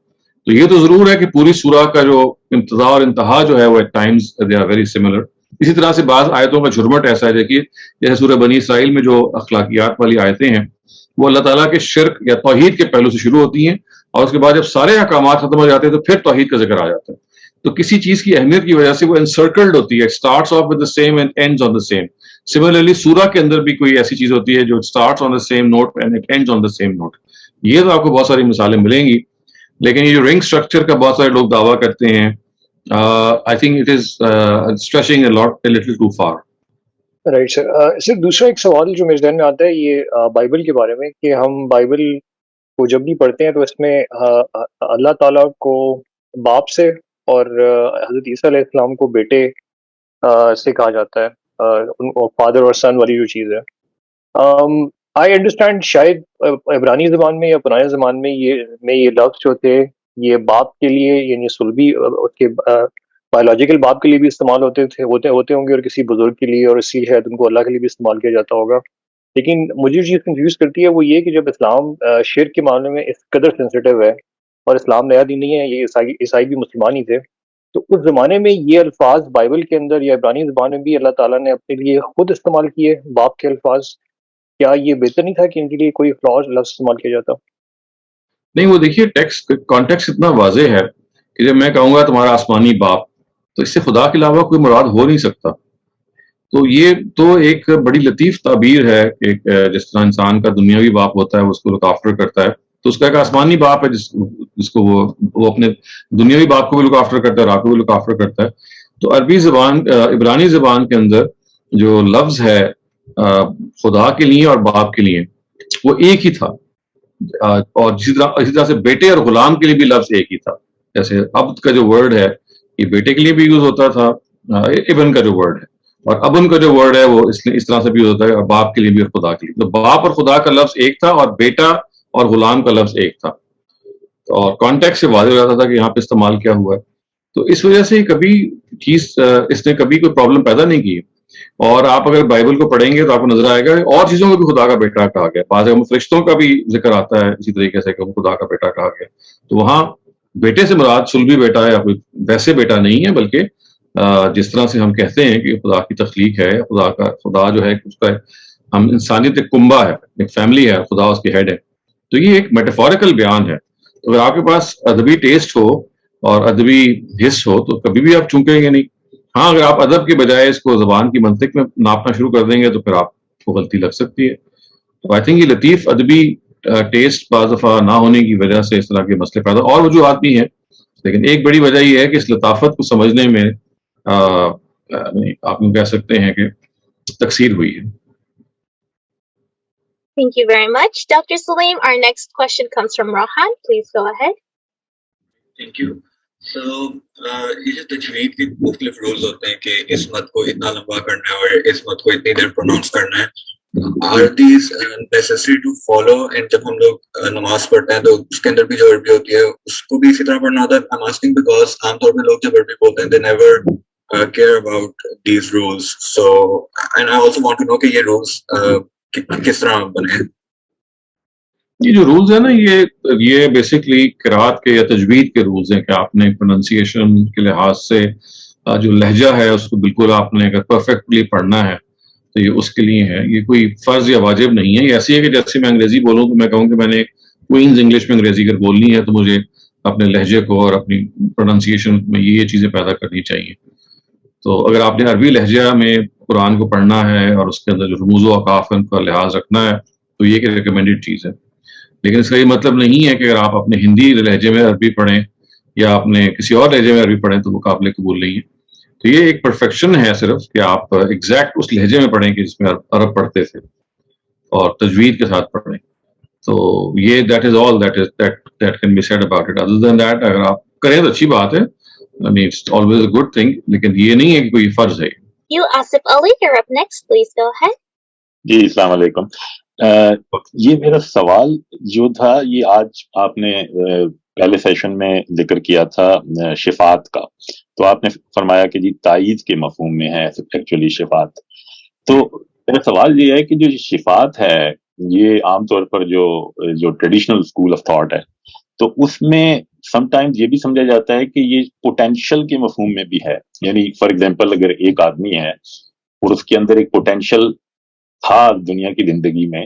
تو یہ تو ضرور ہے کہ پوری سورہ کا جو ابتدا اور انتہا جو ہے وہ at times they are very similar. اسی طرح سے بعض آیتوں کا جھرمٹ ایسا ہے, دیکھیے جیسے سورہ بنی اسرائیل میں جو اخلاقیات والی آیتیں ہیں وہ اللہ تعالیٰ کے شرک یا توحید کے پہلو سے شروع ہوتی ہیں, اور اس کے بعد جب سارے احکامات ختم ہو جاتے ہیں تو پھر توحید کا ذکر آ جاتا ہے. تو کسی چیز کی اہمیت کی وجہ سے وہ انسرکلڈ ہوتی ہے, starts off with the same and ends on the same. Similarly سورہ کے اندر بھی کوئی ایسی چیز ہوتی ہے جو starts on the same note and it ends on the same note. یہ تو آپ کو بہت ساری مثالیں ملیں گی, لیکن یہ جو رنگ اسٹرکچر کا بہت سارے لوگ دعویٰ کرتے ہیں, I think it is stretching a little too far. Right sir. Sir دوسرا ایک سوال جو میرے ذہن میں آتا ہے یہ بائبل کے بارے میں, کہ ہم بائبل کو جب بھی پڑھتے ہیں تو اس میں اللہ تعالیٰ کو باپ سے اور حضرت عیسیٰ علیہ السلام کو بیٹے سے کہا جاتا ہے, فادر اور سن والی جو چیز ہے. آئی انڈرسٹینڈ شاید عبرانی زبان میں یا پرانے زمان میں یہ لفظ جو تھے یہ باپ کے لیے یعنی صلبی اس کے بایولوجیکل باپ کے لیے بھی استعمال ہوتے ہوں گے, اور کسی بزرگ کے لیے, اور اسی شاید ان کو اللہ کے لیے بھی استعمال کیا جاتا ہوگا. لیکن مجھے چیز کنفیوز کرتی ہے وہ یہ کہ جب اسلام شرک کے معاملے میں اس قدر سینسیٹیو ہے, اور اسلام نیا دین نہیں ہے, یہ عیسائی بھی مسلمان ہی تھے, تو اس زمانے میں یہ الفاظ بائبل کے اندر یا عبرانی زبان میں بھی اللہ تعالیٰ نے اپنے لیے خود استعمال کیے باپ کے الفاظ. کیا یہ بہتر نہیں تھا کہ ان کے لیے کوئی کلاز لفظ استعمال کیا جاتا؟ نہیں, وہ دیکھیے ٹیکسٹ کانٹیکسٹ اتنا واضح ہے کہ جب میں کہوں گا تمہارا آسمانی باپ تو اس سے خدا کے علاوہ کوئی مراد ہو نہیں سکتا. تو یہ تو ایک بڑی لطیف تعبیر ہے کہ جس طرح انسان کا دنیاوی باپ ہوتا ہے وہ اس کو لک آفٹر کرتا ہے, تو اس کا ایک آسمانی باپ ہے جس کو وہ اپنے دنیاوی باپ کو بھی لک آفٹر کرتا ہے, راہ کو بھی لک آفٹر کرتا ہے. تو عربی زبان عبرانی زبان کے اندر جو لفظ ہے خدا کے لیے اور باپ کے لیے وہ ایک ہی تھا, اور اسی طرح سے بیٹے اور غلام کے لیے بھی لفظ ایک ہی تھا. جیسے عبد کا جو ورڈ ہے یہ بیٹے کے لیے بھی یوز ہوتا تھا، ابن کا جو ورڈ ہے، اور ابن کا جو ورڈ ہے وہ اس طرح سے بھی یوز ہوتا ہے، اور باپ کے لیے بھی اور خدا کے لیے. تو باپ اور خدا کا لفظ ایک تھا اور بیٹا اور غلام کا لفظ ایک تھا، اور کانٹیکٹ سے واضح ہو جاتا تھا کہ یہاں پہ استعمال کیا ہوا ہے. تو اس وجہ سے کبھی چیز اس نے کبھی کوئی پرابلم پیدا نہیں کی. اور آپ اگر بائبل کو پڑھیں گے تو آپ کو نظر آئے گا اور چیزوں کو بھی خدا کا بیٹا کہا گیا. بعض فرشتوں کا بھی ذکر آتا ہے اسی طریقے سے کہ وہ خدا کا بیٹا کہا گیا. تو وہاں بیٹے سے مراد صلبی بیٹا ہے، یا کوئی ویسے بیٹا نہیں ہے، بلکہ جس طرح سے ہم کہتے ہیں کہ خدا کی تخلیق ہے، خدا جو ہے اس کا ہم انسانیت ایک کنبہ ہے، ایک فیملی ہے، خدا اس کے ہیڈ ہے. تو یہ ایک میٹافوریکل بیان ہے. تو اگر آپ کے پاس ادبی ٹیسٹ ہو اور ادبی حص ہو تو کبھی بھی آپ چونکیں گے نہیں. ہاں، اگر آپ ادب کے بجائے اس کو زبان کی منطق میں ناپنا شروع کر دیں گے تو پھر آپ کو غلطی لگ سکتی ہے. تو آئی تھنک یہ لطیف ادبی ٹیسٹ بعض دفعہ نہ ہونے کی وجہ سے اس طرح کے مسئلے پیدا، اور وجوہات بھی ہیں، لیکن ایک بڑی وجہ یہ ہے کہ اس لطافت کو سمجھنے میں آپ کہہ سکتے ہیں کہ تقصیر ہوئی ہے. Thank you very much, Dr. Saleem. Our next question comes from Rahan. Please go ahead. Thank you. So, یہ جو تجوید کے مختلف رولز ہوتے ہیں کہ اس مت کو اتنا لمبا کرنا ہے اور اس مت کو اتنی دیر پروناؤنس کرنا ہے، are these necessary to follow؟ and جب ہم لوگ نماز پڑھتے ہیں تو اس کے اندر بھی جو عربی ہوتی ہے اس کو بھی اسی طرح پڑھنا ہوتا ہے؟ I'm asking because عام طور پہ لوگ جب عربی بولتے ہیں they never care about these rules. So, and I also want to know کہ یہ rules کس طرح بنے ہیں. یہ جو رولز ہیں نا، یہ بیسکلی قرات کے یا تجوید کے رولز ہیں کہ آپ نے پروننسیشن کے لحاظ سے جو لہجہ ہے اس کو بالکل آپ نے اگر پرفیکٹلی پڑھنا ہے تو یہ اس کے لیے ہے. یہ کوئی فرض یا واجب نہیں ہے. یہ ایسی ہے کہ جیسے میں انگریزی بولوں تو میں کہوں کہ میں نے کوئنز انگلش میں انگریزی اگر بولنی ہے تو مجھے اپنے لہجے کو اور اپنی پروننسیشن میں یہ چیزیں پیدا کرنی چاہیے. تو اگر آپ نے عربی لہجہ میں قرآن کو پڑھنا ہے اور اس کے اندر جو رموز و اوقاف کا لحاظ رکھنا ہے تو یہ ایک ریکمینڈیڈ چیز ہے. لیکن اس کا یہ مطلب نہیں ہے کہ اگر آپ اپنے ہندی لہجے میں عربی پڑھیں یا اپنے کسی اور لہجے میں عربی پڑھیں تو وہ قابل قبول نہیں ہے. تو یہ ایک پرفیکشن ہے صرف کہ آپ ایگزیکٹ اس لہجے میں پڑھیں کہ جس میں عرب پڑھتے تھے اور تجوید کے ساتھ پڑھیں. تو یہ that is all that can be said about it. Other than that اگر آپ کریں تو اچھی بات ہے، I mean, it's always a good thing, لیکن یہ نہیں ہے کہ کوئی فرض ہے. You, Asif Ali, you're up next. Please go ahead. جی السلام علیکم. یہ میرا سوال جو تھا یہ آج آپ نے پہلے سیشن میں ذکر کیا تھا شفاعت کا، تو آپ نے فرمایا کہ جی تائید کے مفہوم میں ہے ایکچولی شفاعت. تو میرا سوال یہ ہے کہ جو شفاعت ہے یہ عام طور پر جو ٹریڈیشنل اسکول آف تھاٹ ہے تو اس میں سم ٹائمز یہ بھی سمجھا جاتا ہے کہ یہ پوٹینشیل کے مفہوم میں بھی ہے. یعنی فار ایگزامپل اگر ایک آدمی ہے اور اس کے اندر ایک پوٹینشیل تھا دنیا کی زندگی میں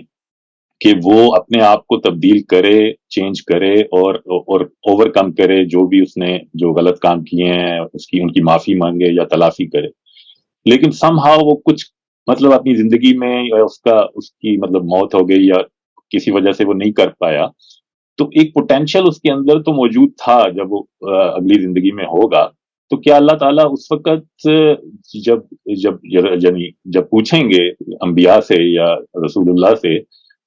کہ وہ اپنے آپ کو تبدیل کرے، چینج کرے اور اوور کم کرے جو بھی اس نے جو غلط کام کیے ہیں ان کی معافی مانگے یا تلافی کرے، لیکن سم ہاؤ وہ کچھ مطلب اپنی زندگی میں یا اس کی مطلب موت ہو گئی یا کسی وجہ سے وہ نہیں کر پایا، تو ایک پوٹینشیل اس کے اندر تو موجود تھا جب وہ اگلی زندگی میں ہوگا. تو کیا اللہ تعالیٰ اس وقت جب پوچھیں گے انبیاء سے یا رسول اللہ سے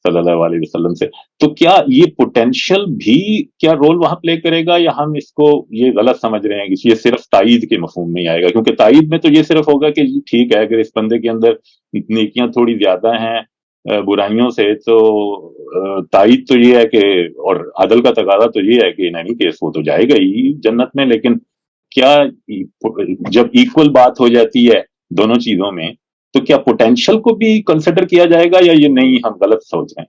صلی اللہ علیہ وسلم سے، تو کیا یہ پوٹینشیل بھی کیا رول وہاں پلے کرے گا، یا ہم اس کو یہ غلط سمجھ رہے ہیں کہ یہ صرف تائید کے مفہوم میں ہی آئے گا؟ کیونکہ تائید میں تو یہ صرف ہوگا کہ ٹھیک ہے اگر اس بندے کے اندر نیکیاں تھوڑی زیادہ ہیں برائیوں سے، تو تائید تو یہ ہے کہ اور عدل کا تقاضا تو یہ ہے کہ نہیں کہ وہ تو جائے گا ہی جنت میں. لیکن کیا جب ایکول بات ہو جاتی ہے دونوں چیزوں میں تو کیا پوٹینشیل کو بھی کنسیڈر کیا جائے گا یا یہ نہیں ہم غلط سوچ رہے ہیں؟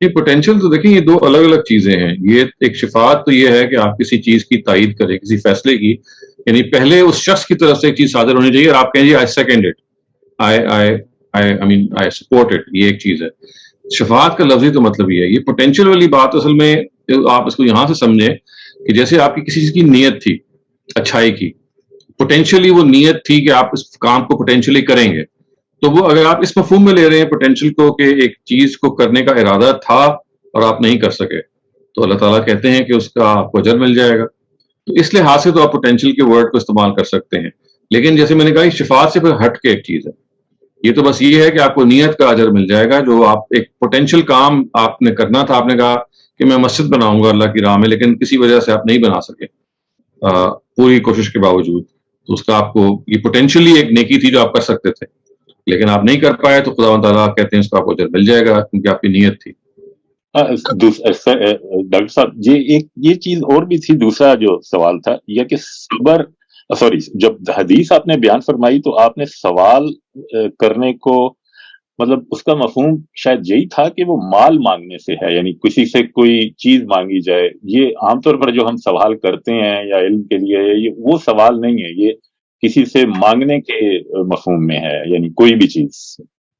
یہ پوٹینشیل تو دیکھیں یہ دو الگ الگ چیزیں ہیں. یہ ایک شفاعت تو یہ ہے کہ آپ کسی چیز کی تائید کریں، کسی فیصلے کی، یعنی پہلے اس شخص کی طرف سے ایک چیز صادر ہونی چاہیے اور آپ کہیں جی I second it, I support it. یہ ایک چیز ہے. شفاعت کا لفظی تو مطلب یہ ہے. یہ پوٹینشیل والی بات اصل میں آپ اس کو یہاں سے سمجھیں کہ جیسے آپ کی کسی چیز کی نیت تھی اچھائی کی، پوٹینشیلی وہ نیت تھی کہ آپ اس کام کو پوٹینشیلی کریں گے، تو وہ اگر آپ اس مفہوم میں لے رہے ہیں پوٹینشیل کو کہ ایک چیز کو کرنے کا ارادہ تھا اور آپ نہیں کر سکے، تو اللہ تعالیٰ کہتے ہیں کہ اس کا آپ کو اجر مل جائے گا. تو اس لحاظ سے تو آپ پوٹینشیل کے ورڈ کو استعمال کر سکتے ہیں. لیکن جیسے میں نے کہا شفاعت سے پھر ہٹ کے ایک چیز ہے. یہ تو بس یہ ہے کہ آپ کو نیت کا اجر مل جائے گا. جو آپ ایک پوٹینشیل کام آپ نے کرنا تھا، آپ نے کہا کہ میں مسجد بناؤں گا اللہ کی راہ میں، لیکن کسی وجہ سے آپ نہیں بنا سکے، پوری کوشش کے باوجود. تو اس کا آپ کو یہ پوٹینشلی ایک نیکی تھی جو آپ کر سکتے تھے, لیکن آپ نہیں کر پائے, تو خداوند تعالیٰ کہتے ہیں اس کو آپ کو اجر مل جائے گا کیونکہ آپ کی نیت تھی. ڈاکٹر صاحب یہ چیز اور بھی تھی. دوسرا جو سوال تھا یہ کہ صبر جب حدیث آپ نے بیان فرمائی تو آپ نے سوال کرنے کو مطلب اس کا مفہوم شاید یہی تھا کہ وہ مال مانگنے سے ہے, یعنی کسی سے کوئی چیز مانگی جائے. یہ عام طور پر جو ہم سوال کرتے ہیں یا علم کے لیے, یہ وہ سوال نہیں ہے, یہ کسی سے مانگنے کے مفہوم میں ہے, یعنی کوئی بھی چیز.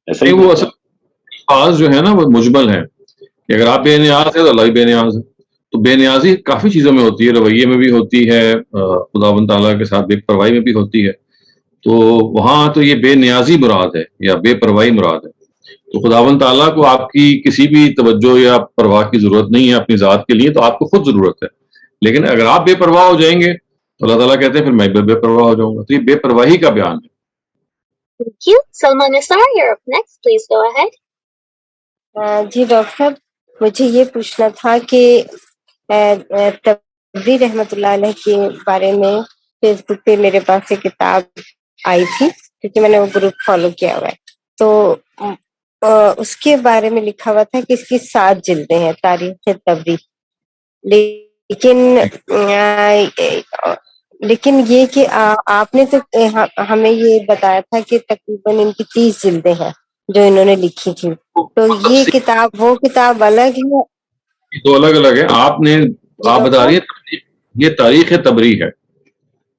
ایسا ہی وہ الفاظ جو ہے نا وہ مجمل ہے کہ اگر آپ بے نیاز ہے تو اللہ بے نیاز ہے. تو بے نیازی کافی چیزوں میں ہوتی ہے, رویے میں بھی ہوتی ہے, خداوند تعالیٰ کے ساتھ بے پرواہی میں بھی ہوتی ہے. تو وہاں تو یہ بے نیازی مراد ہے یا بے پرواہی مراد ہے. تو خداوند تعالیٰ کو آپ کی کسی بھی توجہ یا پرواہ کی ضرورت نہیں ہے اپنی ذات کے لیے, تو آپ کو خود ضرورت ہے. لیکن اگر آپ بے پرواہ ہو جائیں گے تو اللہ تعالیٰ کہتے ہیں پھر میں بے پرواہ ہو جاؤں گا. تو یہ بے پرواہی کا بیان ہے. Thank you. Salman Nisar, you're up next. Please go ahead. جی ڈاکٹر صاحب, مجھے یہ پوچھنا تھا کہ تبری رحمۃ اللہ علیہ کے بارے میں فیس بک پہ میرے پاس ایک کتاب آئی تھی, کیونکہ میں نے وہ گروپ فالو کیا ہوا ہے. تو اس کے بارے میں لکھا ہوا تھا کہ اس کی 7 جلدیں ہیں, تاریخ تبری. لیکن یہ کہ آپ نے تو ہمیں یہ بتایا تھا کہ تقریباً ان کی 30 جلدیں ہیں جو انہوں نے لکھی تھی. تو یہ کتاب وہ کتاب الگ ہے؟ تو الگ الگ ہے. آپ بتا رہی ہیں یہ تاریخ تبری ہے,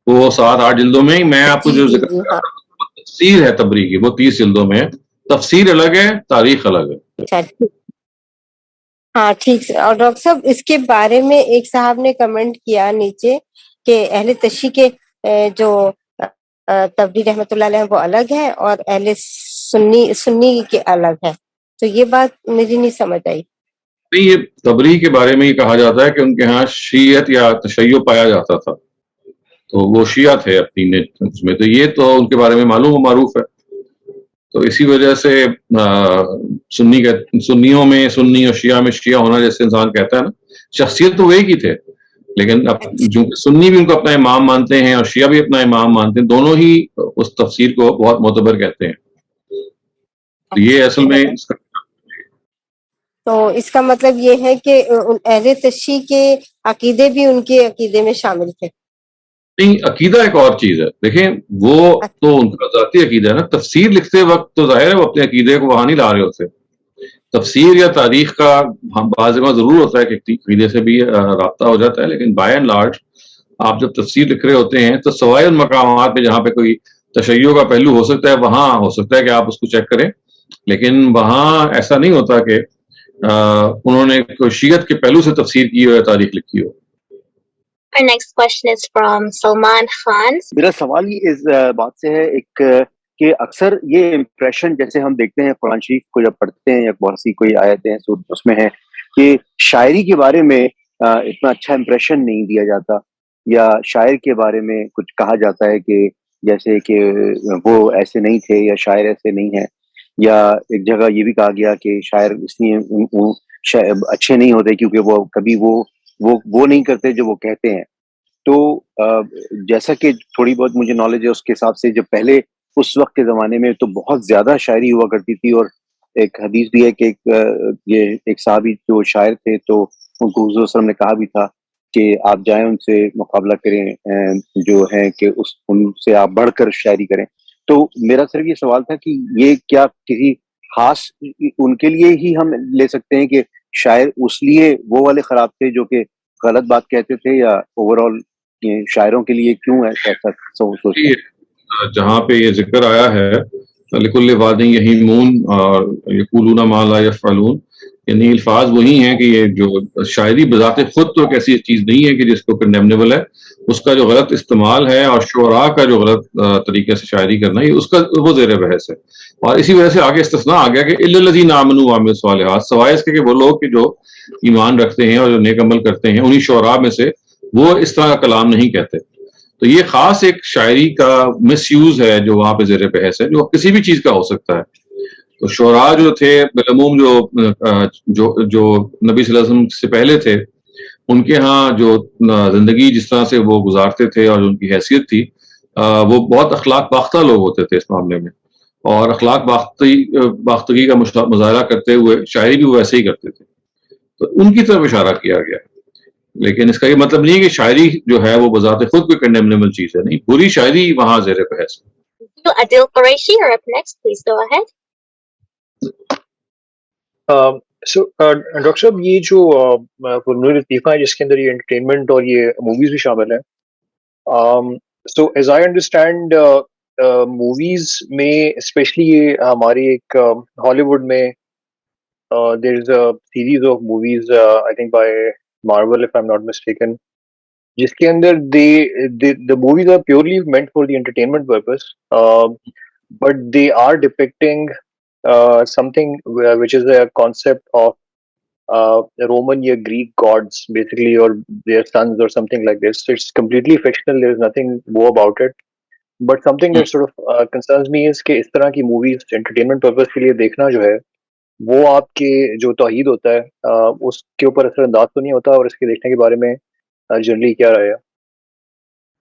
وہ 7-8 جلدوں میں. میں آپ کو جو ذکر تفسیر ہے تبری کی وہ 30 جلدوں میں ہے. تفسیر الگ ہے, تاریخ الگ ہے. ہاں ٹھیک ہے. اور ڈاکٹر صاحب اس کے بارے میں ایک صاحب نے کمنٹ کیا نیچے کہ اہل تشیع کے جو تبری رحمۃ اللہ علیہ وہ الگ ہے اور اہل سنی کے الگ ہے. تو یہ بات مجھے نہیں سمجھ آئی. یہ تبری کے بارے میں یہ کہا جاتا ہے کہ ان کے ہاں شیعت یا تشیع پایا جاتا تھا, تو وہ شیعہ تھے اپنی اس میں. تو یہ تو ان کے بارے میں معلوم و معروف ہے. تو اسی وجہ سے سنیوں میں سنی اور شیعہ میں شیعہ ہونا, جیسے انسان کہتا ہے نا, شخصیت تو وہی کی تھے, لیکن جو سنی بھی ان کو اپنا امام مانتے ہیں اور شیعہ بھی اپنا امام مانتے ہیں, دونوں ہی اس تفسیر کو بہت معتبر کہتے ہیں. تو یہ اصل میں تو اس کا مطلب یہ ہے کہ اہل تشیع کے عقیدے بھی ان کے عقیدے میں شامل تھے. نہیں, عقیدہ ایک اور چیز ہے. دیکھیں وہ تو ان کا ذاتی عقیدہ ہے نا. تفسیر لکھتے وقت تو ظاہر ہے وہ اپنے عقیدے کو وہاں نہیں لا رہے ہوتے. تفسیر یا تاریخ کا بعض جگہ ضرور ہوتا ہے کہ عقیدے سے بھی رابطہ ہو جاتا ہے, لیکن بائی اینڈ لارج آپ جب تفسیر لکھ رہے ہوتے ہیں تو سوائے ان مقامات پہ جہاں پہ کوئی تشیع کا پہلو ہو سکتا ہے, وہاں ہو سکتا ہے کہ آپ اس کو چیک کریں, لیکن وہاں ایسا نہیں ہوتا کہ انہوں نے کوئی شیعت کے پہلو سے تفسیر کی ہو یا تاریخ لکھی ہو. Our next question is from Salman Khan. میرا سوال ہی اس بات سے ہے ایک کہ اکثر یہ امپریشن جیسے ہم دیکھتے ہیں قرآن شریف کو جب پڑھتے ہیں یا بہت سی کوئی آیتیں ہیں اس میں ہے کہ شاعری کے بارے میں اتنا اچھا امپریشن نہیں دیا جاتا, یا شاعر کے بارے میں کچھ کہا جاتا ہے کہ جیسے کہ وہ ایسے نہیں تھے یا شاعر ایسے نہیں ہیں, یا ایک جگہ یہ بھی کہا گیا کہ شاعر اس لیے اچھے نہیں ہوتے کیونکہ وہ کبھی وہ نہیں کرتے جو وہ کہتے ہیں. تو جیسا کہ تھوڑی بہت مجھے نالج ہے اس کے حساب سے, جب پہلے اس وقت کے زمانے میں تو بہت زیادہ شاعری ہوا کرتی تھی, اور ایک حدیث بھی ہے کہ یہ ایک صحابی جو شاعر تھے تو ان کو حضور صلی اللہ علیہ وسلم نے کہا بھی تھا کہ آپ جائیں ان سے مقابلہ کریں جو ہے کہ ان سے آپ بڑھ کر شاعری کریں. تو میرا صرف یہ سوال تھا کہ یہ کیا کسی خاص ان کے لیے ہی ہم لے سکتے ہیں کہ شاعر اس لیے وہ والے خراب تھے جو کہ غلط بات کہتے تھے, یا اوور آل شاعروں کے لیے کیوں ہے ایسا سوچتے ہیں؟ جہاں پہ یہ ذکر آیا ہے لکل واد یہیمون اور یقولون ما لا یفعلون, یعنی الفاظ وہی ہیں کہ یہ جو شاعری بذات خود تو ایک ایسی چیز نہیں ہے کہ جس کو کنڈیمنیبل ہے, اس کا جو غلط استعمال ہے اور شعراء کا جو غلط طریقے سے شاعری کرنا ہے اس کا وہ زیر بحث ہے. اور اسی وجہ سے آگے استثناء آ گیا کہ الا الذین آمنوا وعملوا الصالحات, سوائے اس کے کہ وہ لوگ کہ جو ایمان رکھتے ہیں اور جو نیک عمل کرتے ہیں انہی شعراء میں سے وہ اس طرح کا کلام نہیں کہتے. تو یہ خاص ایک شاعری کا مس یوز ہے جو وہاں پہ زیر بحث ہے, جو کسی بھی چیز کا ہو سکتا ہے. تو شعراء جو تھے بالعموم جو نبی صلی اللہ علیہ وسلم سے پہلے تھے ان کے ہاں جو زندگی جس طرح سے وہ گزارتے تھے اور ان کی حیثیت تھی وہ بہت اخلاق باختہ لوگ ہوتے تھے اس معاملے میں, اور اخلاق باختگی کا مظاہرہ کرتے ہوئے شاعری بھی وہ ویسے ہی کرتے تھے, تو ان کی طرف اشارہ کیا گیا. لیکن اس کا یہ مطلب نہیں کہ شاعری جو ہے وہ بذات خود کوئی کنڈیمنیبل چیز ہے, نہیں, بری شاعری وہاں زیر بحث ہے. Adil Qureshi, you're up next. Please go ahead. Doctor صاحب یہ جو فنون لطیفہ ہے جس کے اندر یہ انٹرٹینمنٹ اور یہ موویز بھی شامل ہیں, so as I understand movies میں اسپیشلی یہ ہماری ایک ہالی ووڈ میں there is a series of movies I think by Marvel if I am not mistaken, جس کے اندر the movies are purely meant for the entertainment purpose, but they are depicting something which is a concept of Roman or Greek gods basically, or their sons or something like this. So it's completely fictional, there is nothing more about it, but something that sort of concerns me is کہ اس طرح کی movies entertainment purpose کے لیے دیکھنا جو ہے وہ آپ کے جو توحید ہوتا ہے اس کے اوپر اثر انداز تو نہیں ہوتا, اور اس کے دیکھنے کے بارے میں جنرلی کیا رہا ہے؟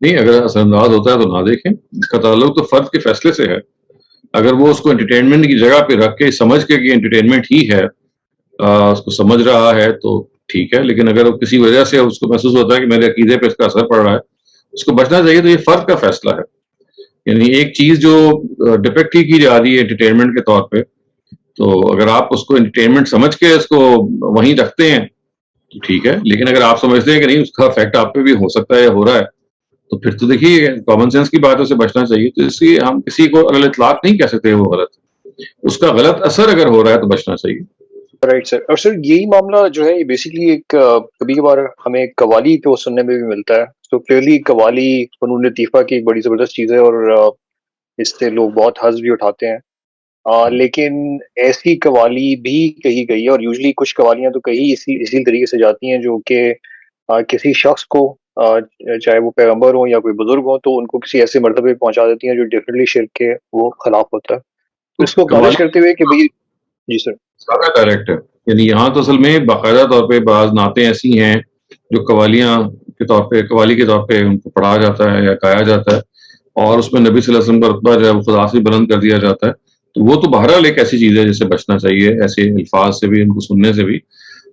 نہیں, اگر اثر انداز ہوتا ہے تو نہ دیکھیں, اس کا تعلق تو فرد کے فیصلے سے ہے. اگر وہ اس کو انٹرٹینمنٹ کی جگہ پہ رکھ کے سمجھ کے کہ انٹرٹینمنٹ ہی ہے, اس کو سمجھ رہا ہے تو ٹھیک ہے, لیکن اگر کسی وجہ سے اس کو محسوس ہوتا ہے کہ میرے عقیدے پہ اس کا اثر پڑ رہا ہے, اس کو بچنا چاہیے. تو یہ فرد کا فیصلہ ہے. یعنی ایک چیز جو ڈپیکٹ ہی کی جا رہی ہے انٹرٹینمنٹ کے طور پہ, تو اگر آپ اس کو انٹرٹینمنٹ سمجھ کے اس کو وہیں رکھتے ہیں تو ٹھیک ہے, لیکن اگر آپ سمجھتے ہیں کہ نہیں اس کا افیکٹ آپ پہ بھی ہو سکتا ہے یا ہو رہا ہے, تو پھر تو دیکھیے کامن سینس کی بات ہے, اسے بچنا چاہیے. تو اس لیے ہم کسی کو اگر اطلاق نہیں کہہ سکتے وہ غلط, اس کا غلط اثر اگر ہو رہا ہے تو بچنا چاہیے. Right sir. اور سر یہی معاملہ جو ہے یہ بیسکلی ایک کبھی کبھار ہمیں قوالی کو سننے میں بھی ملتا ہے. تو کلیئرلی قوالی فنون لطیفہ کی ایک بڑی زبردست چیز ہے اور اس سے لوگ بہت حظ بھی اٹھاتے ہیں, لیکن ایسی قوالی بھی کہی گئی ہے, اور یوزلی کچھ قوالیاں تو کہی اسی طریقے سے جاتی ہیں جو کہ کسی شخص کو چاہے وہ پیغمبر ہوں یا کوئی بزرگ ہوں تو ان کو کسی ایسے مرتبے پہ پہنچا دیتی ہیں جو ڈیفینیٹلی شرک کے وہ خلاف ہوتا ہے. تو اس کو اکنالج کرتے ہوئے کہ بھائی جی سر سارا ڈائریکٹ ہے. یعنی یہاں تو اصل میں باقاعدہ طور پہ بعض نعتیں ایسی ہیں جو قوالیاں کے طور پہ قوالی کے طور پہ ان کو پڑھا جاتا ہے یا گایا جاتا ہے, اور اس میں نبی صلی اللہ علیہ وسلم کا رتبہ جو ہے وہ خدا سے بلند کر دیا جاتا ہے. تو وہ تو بہرحال ایک ایسی چیز ہے جس سے بچنا چاہیے, ایسے الفاظ سے بھی, ان کو سننے سے بھی.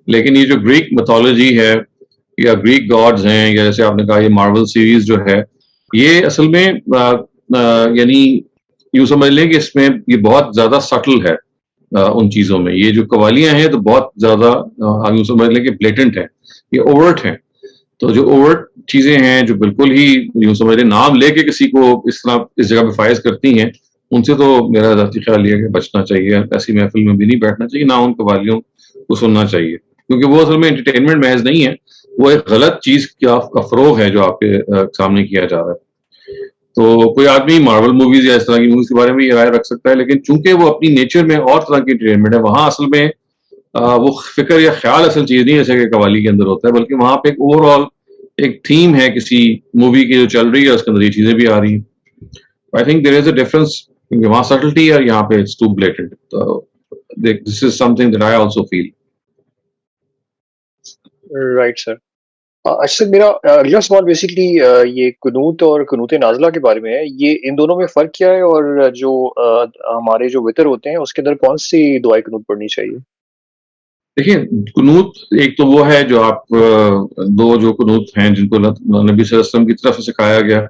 لیکن یہ جو گریک میتھولوجی ہے یا گریک گاڈز ہیں, یا جیسے آپ نے کہا یہ مارول سیریز جو ہے, یہ اصل میں یعنی یوں سمجھ لیں کہ اس میں یہ بہت زیادہ سٹل ہے ان چیزوں میں. یہ جو قوالیاں ہیں تو بہت زیادہ یوں سمجھ لیں کہ بلیٹنٹ ہیں, یہ اوورٹ ہیں. تو جو اوورٹ چیزیں ہیں جو بالکل ہی یوں سمجھ لیں نام لے کے کسی کو اس طرح اس جگہ پہ فائز کرتی ہیں, ان سے تو میرا ذاتی خیال یہ ہے کہ بچنا چاہیے. ایسی محفل میں بھی نہیں بیٹھنا چاہیے, نہ ان قوالیوں کو سننا چاہیے, کیونکہ وہ اصل میں انٹرٹینمنٹ محض نہیں ہے, وہ ایک غلط چیز کا فروغ ہے جو آپ کے سامنے کیا جا رہا ہے. تو کوئی آدمی مارول موویز یا اس طرح کی موویز کے بارے میں یہ رائے رکھ سکتا ہے, لیکن چونکہ وہ اپنی نیچر میں اور طرح کی انٹرٹینمنٹ ہے, وہاں اصل میں وہ فکر یا خیال اصل چیز نہیں جیسے کہ قوالی کے اندر ہوتا ہے, بلکہ وہاں پہ ایک اوور آل ایک تھیم ہے کسی مووی کی جو چل رہی ہے, اس کے اندر یہ چیزیں بھی آ رہی ہیں. I think there is a difference, کیونکہ وہاں سٹلٹی ہے اور یہاں پہ it's too blatant. This is something that I also feel. Right sir. اچھا میرا اگلا سوال بیسکلی یہ قنوت اور قنوت نازلہ کے بارے میں ہے. یہ ان دونوں میں فرق کیا ہے, اور جو ہمارے جو وطر ہوتے ہیں اس کے اندر کون سی دعائیں قنوت پڑھنی چاہیے؟ دیکھیں قنوت ایک تو وہ ہے جو آپ دو جو قنوت ہیں جن کو نبی صلی اللہ علیہ وسلم کی طرف سے سکھایا گیا,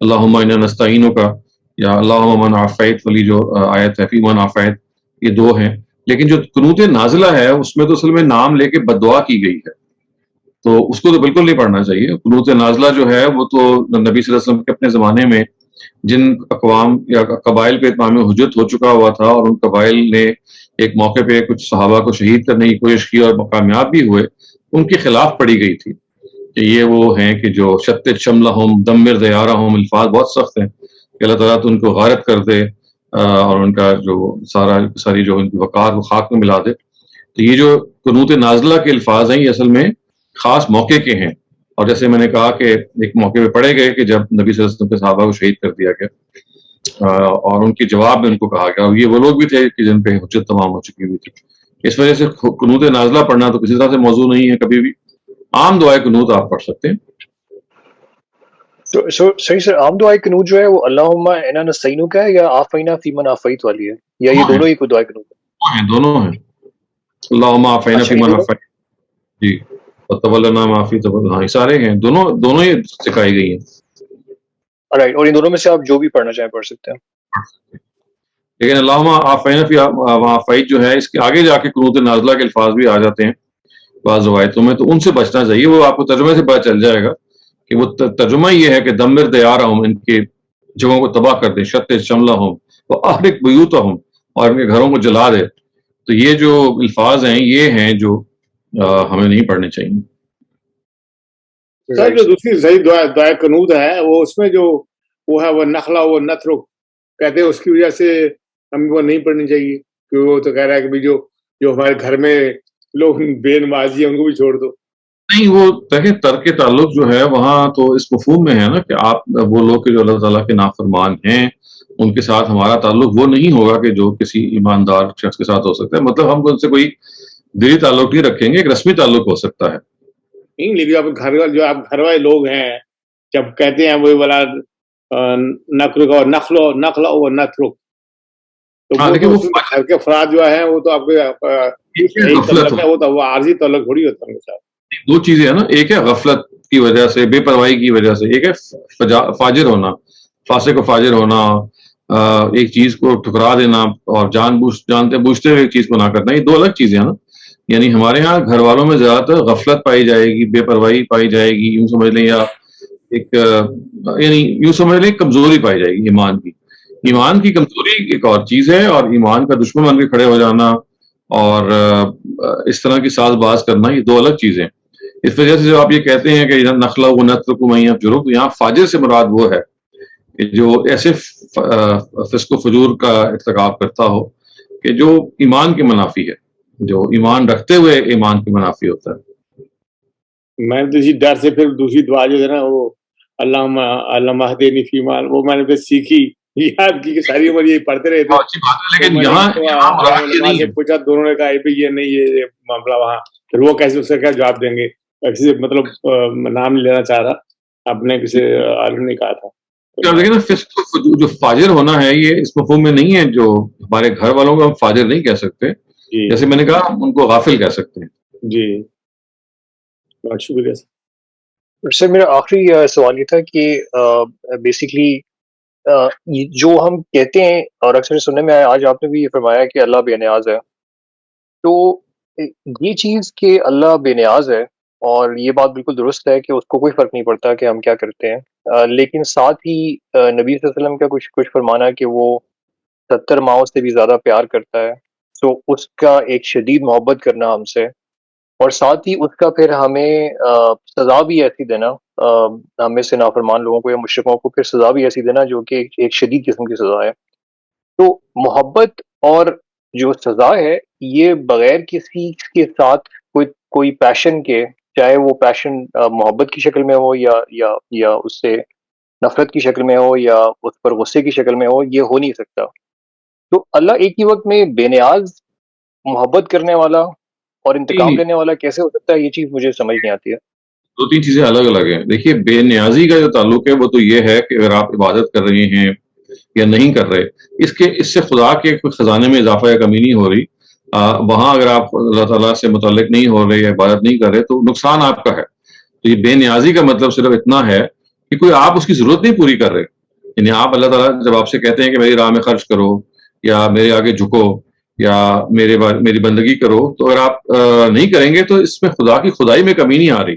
اللہم انا نستعینک کا یا اللہم من عافیت والی جو آیت ہے, فی من عافیت, یہ دو ہیں. لیکن جو قنوت نازلہ ہے اس میں تو اصل میں نام لے کے بددعا کی گئی ہے, تو اس کو تو بالکل نہیں پڑھنا چاہیے. قنوت نازلہ جو ہے وہ تو نبی صلی اللہ علیہ وسلم کے اپنے زمانے میں جن اقوام یا قبائل پہ اتمام حجت ہو چکا ہوا تھا, اور ان قبائل نے ایک موقع پہ کچھ صحابہ کو شہید کرنے کی کوشش کی اور کامیاب بھی ہوئے, ان کے خلاف پڑھی گئی تھی کہ یہ وہ ہیں کہ جو شتت شملہم دمر دیارہم, الفاظ بہت سخت ہیں کہ اللہ تعالیٰ تو ان کو غارت کر دے اور ان کا جو ساری جو ان کی وقار وہ خاک میں ملا دے. تو یہ جو قنوت نازلہ کے الفاظ ہیں یہ اصل میں خاص موقع کے ہیں, اور جیسے میں نے کہا کہ ایک موقع پہ پڑھے گئے کہ جب نبی صلی اللہ علیہ وسلم کے صحابہ کو شہید کر دیا گیا اور ان کے جواب میں ان کو کہا گیا, اور یہ وہ لوگ بھی تھے کہ جن پہ حجت تمام ہو چکی ہوئی تھی. اس وجہ سے قنوت نازلہ پڑھنا تو کسی طرح سے موضوع نہیں ہے کبھی بھی, عام دعائے قنوت آپ پڑھ سکتے ہیں. صحیح سر، عام دعائے قنوت جو ہے وہ اللہم انا نستعینک ہے یا آفینا فیمن آفیت والی ہے، یا یہ دونوں ہی کو دعائے قنوت ہے؟ دونوں ہیں. اللہم آفینا اچھا، فیمن آفیت، جی، وتولنا ما فی تولنا، ہاں سارے ہیں، دونوں ہی سکھائی گئی ہیں. رائٹ، اور ان دونوں میں سے آپ جو بھی پڑھنا چاہیں پڑھ سکتے ہیں. لیکن اللہم آفینا فی آفیت جو ہے، اس کے آگے جا کے قنوت نازلہ کے الفاظ بھی آ جاتے ہیں بعض روایتوں میں، تو ان سے بچنا چاہیے. وہ آپ کو ترجمے سے پتہ چل جائے گا کہ وہ ترجمہ یہ ہے کہ دمر دیارہم، ان کے جگہوں کو تباہ کر دے، شتت شملہم واحرق بیوتہم، اور ان کے گھروں کو جلا دے. تو یہ جو الفاظ ہیں یہ ہیں جو ہمیں نہیں پڑھنے چاہیے. سر جو دوسری صحیح دعائے قنوت ہے، وہ اس میں جو وہ ہے وہ نخلا وہ نترک کہتے ہیں، اس کی وجہ سے ہمیں وہ نہیں پڑھنی چاہیے، کہ وہ تو کہہ رہا ہے کہ جو ہمارے گھر میں لوگ بے نمازی ہیں ان کو بھی چھوڑ دو. نہیں، وہ دیکھیں ترک تعلق جو ہے وہاں تو اس مفہوم میں ہے نا کہ آپ وہ لوگ کہ جو اللہ تعالیٰ کے نافرمان ہیں ان کے ساتھ ہمارا تعلق وہ نہیں ہوگا کہ جو کسی ایماندار شخص کے ساتھ ہو سکتا ہے. مطلب ہم ان سے کوئی دلی تعلق نہیں رکھیں گے، ایک رسمی تعلق ہو سکتا ہے. نہیں، لیکن آپ گھر والے لوگ ہیں، جب کہتے ہیں وہ والا نقل اور نخل اور نترک، تو لیکن وہ گھر کے افراد جو ہیں وہ تو آپ کے تعلق ہے، وہ تو وہ عارضی تعلق تھوڑی ہوتا ہے ان کے ساتھ. دو چیزیں ہیں نا، ایک ہے غفلت کی وجہ سے، بے پرواہی کی وجہ سے، ایک ہے فاجر ہونا، فاسق و فاجر ہونا، ایک چیز کو ٹھکرا دینا اور جانتے بوجھتے ہوئے ایک چیز کو نہ کرنا. یہ دو الگ چیزیں ہیں نا. یعنی ہمارے ہاں گھر والوں میں زیادہ تر غفلت پائی جائے گی، بے پرواہی پائی جائے گی، یوں سمجھ لیں، یا یعنی یوں سمجھ لیں کمزوری پائی جائے گی ایمان کی. ایمان کی کمزوری ایک اور چیز ہے، اور ایمان کا دشمن بن کے کھڑے ہو جانا اور اس طرح کی ساز باز کرنا، یہ دو الگ چیزیں. اس وجہ سے جو آپ یہ کہتے ہیں کہ نخلا و نترک من یفجر، یہاں فاجر سے مراد وہ ہے کہ جو ایسے فسق و فجور کا ارتکاب کرتا ہو کہ جو ایمان کے منافی ہے، جو ایمان رکھتے ہوئے ایمان کے منافی ہوتا ہے. میں نے تو اسی ڈر سے پھر دوسری دعا جو ہے نا وہ اللہم اہدنی فیمن، وہ میں نے پھر سیکھی، یاد کی کہ ساری عمر یہی پڑھتے رہے تھے. اچھی بات ہے، لیکن یہاں سے پوچھا، دونوں نے کہا یہ نہیں، یہ معاملہ وہاں، پھر وہ کیسے اس کا کیا جواب دیں گے. مطلب نام نہیں لینا چاہ رہا، آپ نے کسی عالم نے کہا تھا. لیکن جو فاجر ہونا ہے یہ اس مفہوم میں نہیں ہے. جو ہمارے گھر والوں کو ہم فاجر نہیں کہہ سکتے، جیسے میں نے کہا ہم ان کو غافل کہہ سکتے ہیں. جی، بہت شکریہ سر. میرا آخری سوال یہ تھا کہ بیسیکلی جو ہم کہتے ہیں اور اکثر سننے میں آج آپ نے بھی یہ فرمایا کہ اللہ بے نیاز ہے، تو یہ چیز کہ اللہ بے نیاز ہے، اور یہ بات بالکل درست ہے کہ اس کو کوئی فرق نہیں پڑتا کہ ہم کیا کرتے ہیں، لیکن ساتھ ہی نبی صلی اللہ علیہ وسلم کا کچھ فرمانا کہ وہ 70 ماؤں سے بھی زیادہ پیار کرتا ہے، تو اس کا ایک شدید محبت کرنا ہم سے، اور ساتھ ہی اس کا پھر ہمیں سزا بھی ایسی دینا، ہمیں سے نافرمان لوگوں کو یا مشرکوں کو پھر سزا بھی ایسی دینا جو کہ ایک شدید قسم کی سزا ہے. تو محبت اور جو سزا ہے یہ بغیر کسی کے ساتھ کوئی پیشن کے، چاہے وہ پیشن محبت کی شکل میں ہو یا اس سے نفرت کی شکل میں ہو یا اس پر غصے کی شکل میں ہو، یہ ہو نہیں سکتا. تو اللہ ایک ہی وقت میں بے نیاز، محبت کرنے والا اور انتقام لینے والا کیسے ہو سکتا ہے؟ یہ چیز مجھے سمجھ نہیں آتی ہے. دو تین چیزیں الگ الگ ہیں. دیکھیے، بے نیازی کا جو تعلق ہے وہ تو یہ ہے کہ اگر آپ عبادت کر رہے ہیں یا نہیں کر رہے، اس سے خدا کے خزانے میں اضافہ یا کمی نہیں ہو رہی. وہاں اگر آپ اللہ تعالیٰ سے متعلق نہیں ہو رہے یا عبادت نہیں کر رہے تو نقصان آپ کا ہے. تو یہ بے نیازی کا مطلب صرف اتنا ہے کہ کوئی آپ اس کی ضرورت نہیں پوری کر رہے. یعنی آپ اللہ تعالیٰ جب آپ سے کہتے ہیں کہ میری راہ میں خرچ کرو یا میرے آگے جھکو یا میری بندگی کرو، تو اگر آپ نہیں کریں گے تو اس میں خدا کی خدائی میں کمی نہیں آ رہی.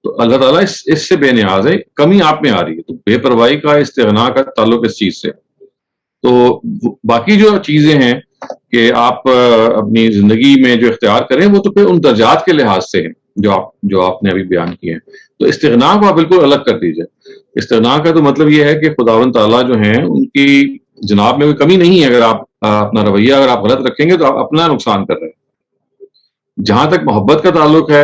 تو اللہ تعالیٰ اس سے بے نیاز ہے، کمی آپ میں آ رہی ہے. تو بے پرواہی کا، استغنا کا تعلق اس چیز سے. تو باقی جو چیزیں ہیں کہ آپ اپنی زندگی میں جو اختیار کریں وہ تو پھر ان درجات کے لحاظ سے ہیں جو آپ نے ابھی بیان کیے ہیں. تو استغنا کو آپ بالکل الگ کر دیجئے. استغنا کا تو مطلب یہ ہے کہ خداوند تعالیٰ جو ہیں ان کی جناب میں کوئی کمی نہیں ہے. اگر آپ اپنا رویہ اگر آپ غلط رکھیں گے تو آپ اپنا نقصان کر رہے ہیں. جہاں تک محبت کا تعلق ہے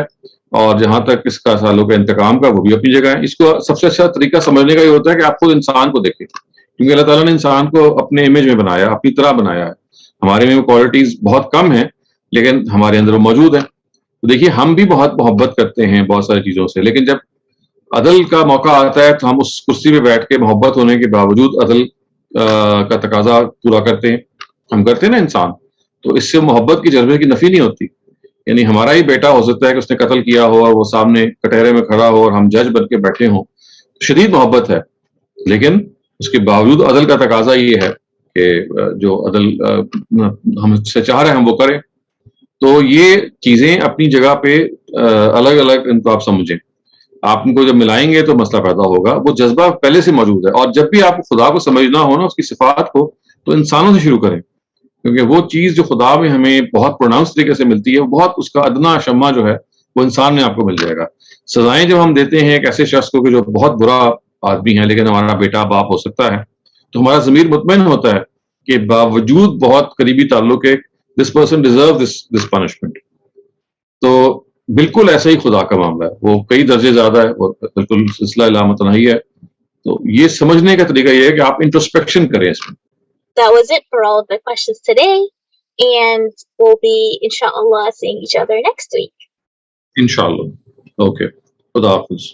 اور جہاں تک اس کا تعلق ہے انتقام کا، وہ بھی اپنی جگہ ہے. اس کو سب سے اچھا طریقہ سمجھنے کا یہ ہوتا ہے کہ آپ خود انسان کو دیکھیں، کیونکہ اللہ تعالیٰ نے انسان کو اپنے امیج میں بنایا، اپنی طرح بنایا ہے. ہمارے میں کوالٹیز بہت کم ہیں لیکن ہمارے اندر وہ موجود ہیں. تو دیکھیے ہم بھی بہت محبت کرتے ہیں بہت ساری چیزوں سے، لیکن جب عدل کا موقع آتا ہے تو ہم اس کرسی پہ بیٹھ کے محبت ہونے کے باوجود عدل کا تقاضا پورا کرتے ہیں. ہم کرتے ہیں نا انسان، تو اس سے محبت کی جذبے کی نفی نہیں ہوتی. یعنی ہمارا ہی بیٹا ہو سکتا ہے کہ اس نے قتل کیا ہو اور وہ سامنے کٹہرے میں کھڑا ہو اور ہم جج بن کے بیٹھے ہوں، شدید محبت ہے، لیکن اس کے باوجود عدل کا تقاضا یہ ہے کہ جو عدل ہم سے چاہ رہے ہیں ہم وہ کریں. تو یہ چیزیں اپنی جگہ پہ الگ الگ ان کو آپ سمجھیں. آپ ان کو جب ملائیں گے تو مسئلہ پیدا ہوگا. وہ جذبہ پہلے سے موجود ہے، اور جب بھی آپ خدا کو سمجھنا ہو نا، اس کی صفات کو، تو انسانوں سے شروع کریں، کیونکہ وہ چیز جو خدا میں ہمیں بہت پروناؤنس طریقے سے ملتی ہے، وہ بہت اس کا ادنا شمع جو ہے وہ انسان میں آپ کو مل جائے گا. سزائیں جب ہم دیتے ہیں ایک ایسے شخص کو کہ جو بہت برا آدمی ہے لیکن ہمارا بیٹا باپ ہو سکتا ہے، تو ہمارا ضمیر مطمئن ہوتا ہے کہ باوجود بہت قریبی تعلق کے this person deserve this punishment. تو بالکل ایسا ہی خدا کا معاملہ ہے، وہ کئی درجے زیادہ ہے، وہ بالکل سلسلہ لا متناہی ہے. تو یہ سمجھنے کا طریقہ یہ ہے کہ آپ انٹروسپیکشن کریں اس میں. That was it for all of the questions today, and we'll be inshallah seeing each other next week. انشاءاللہ. اوکے، خدا حافظ.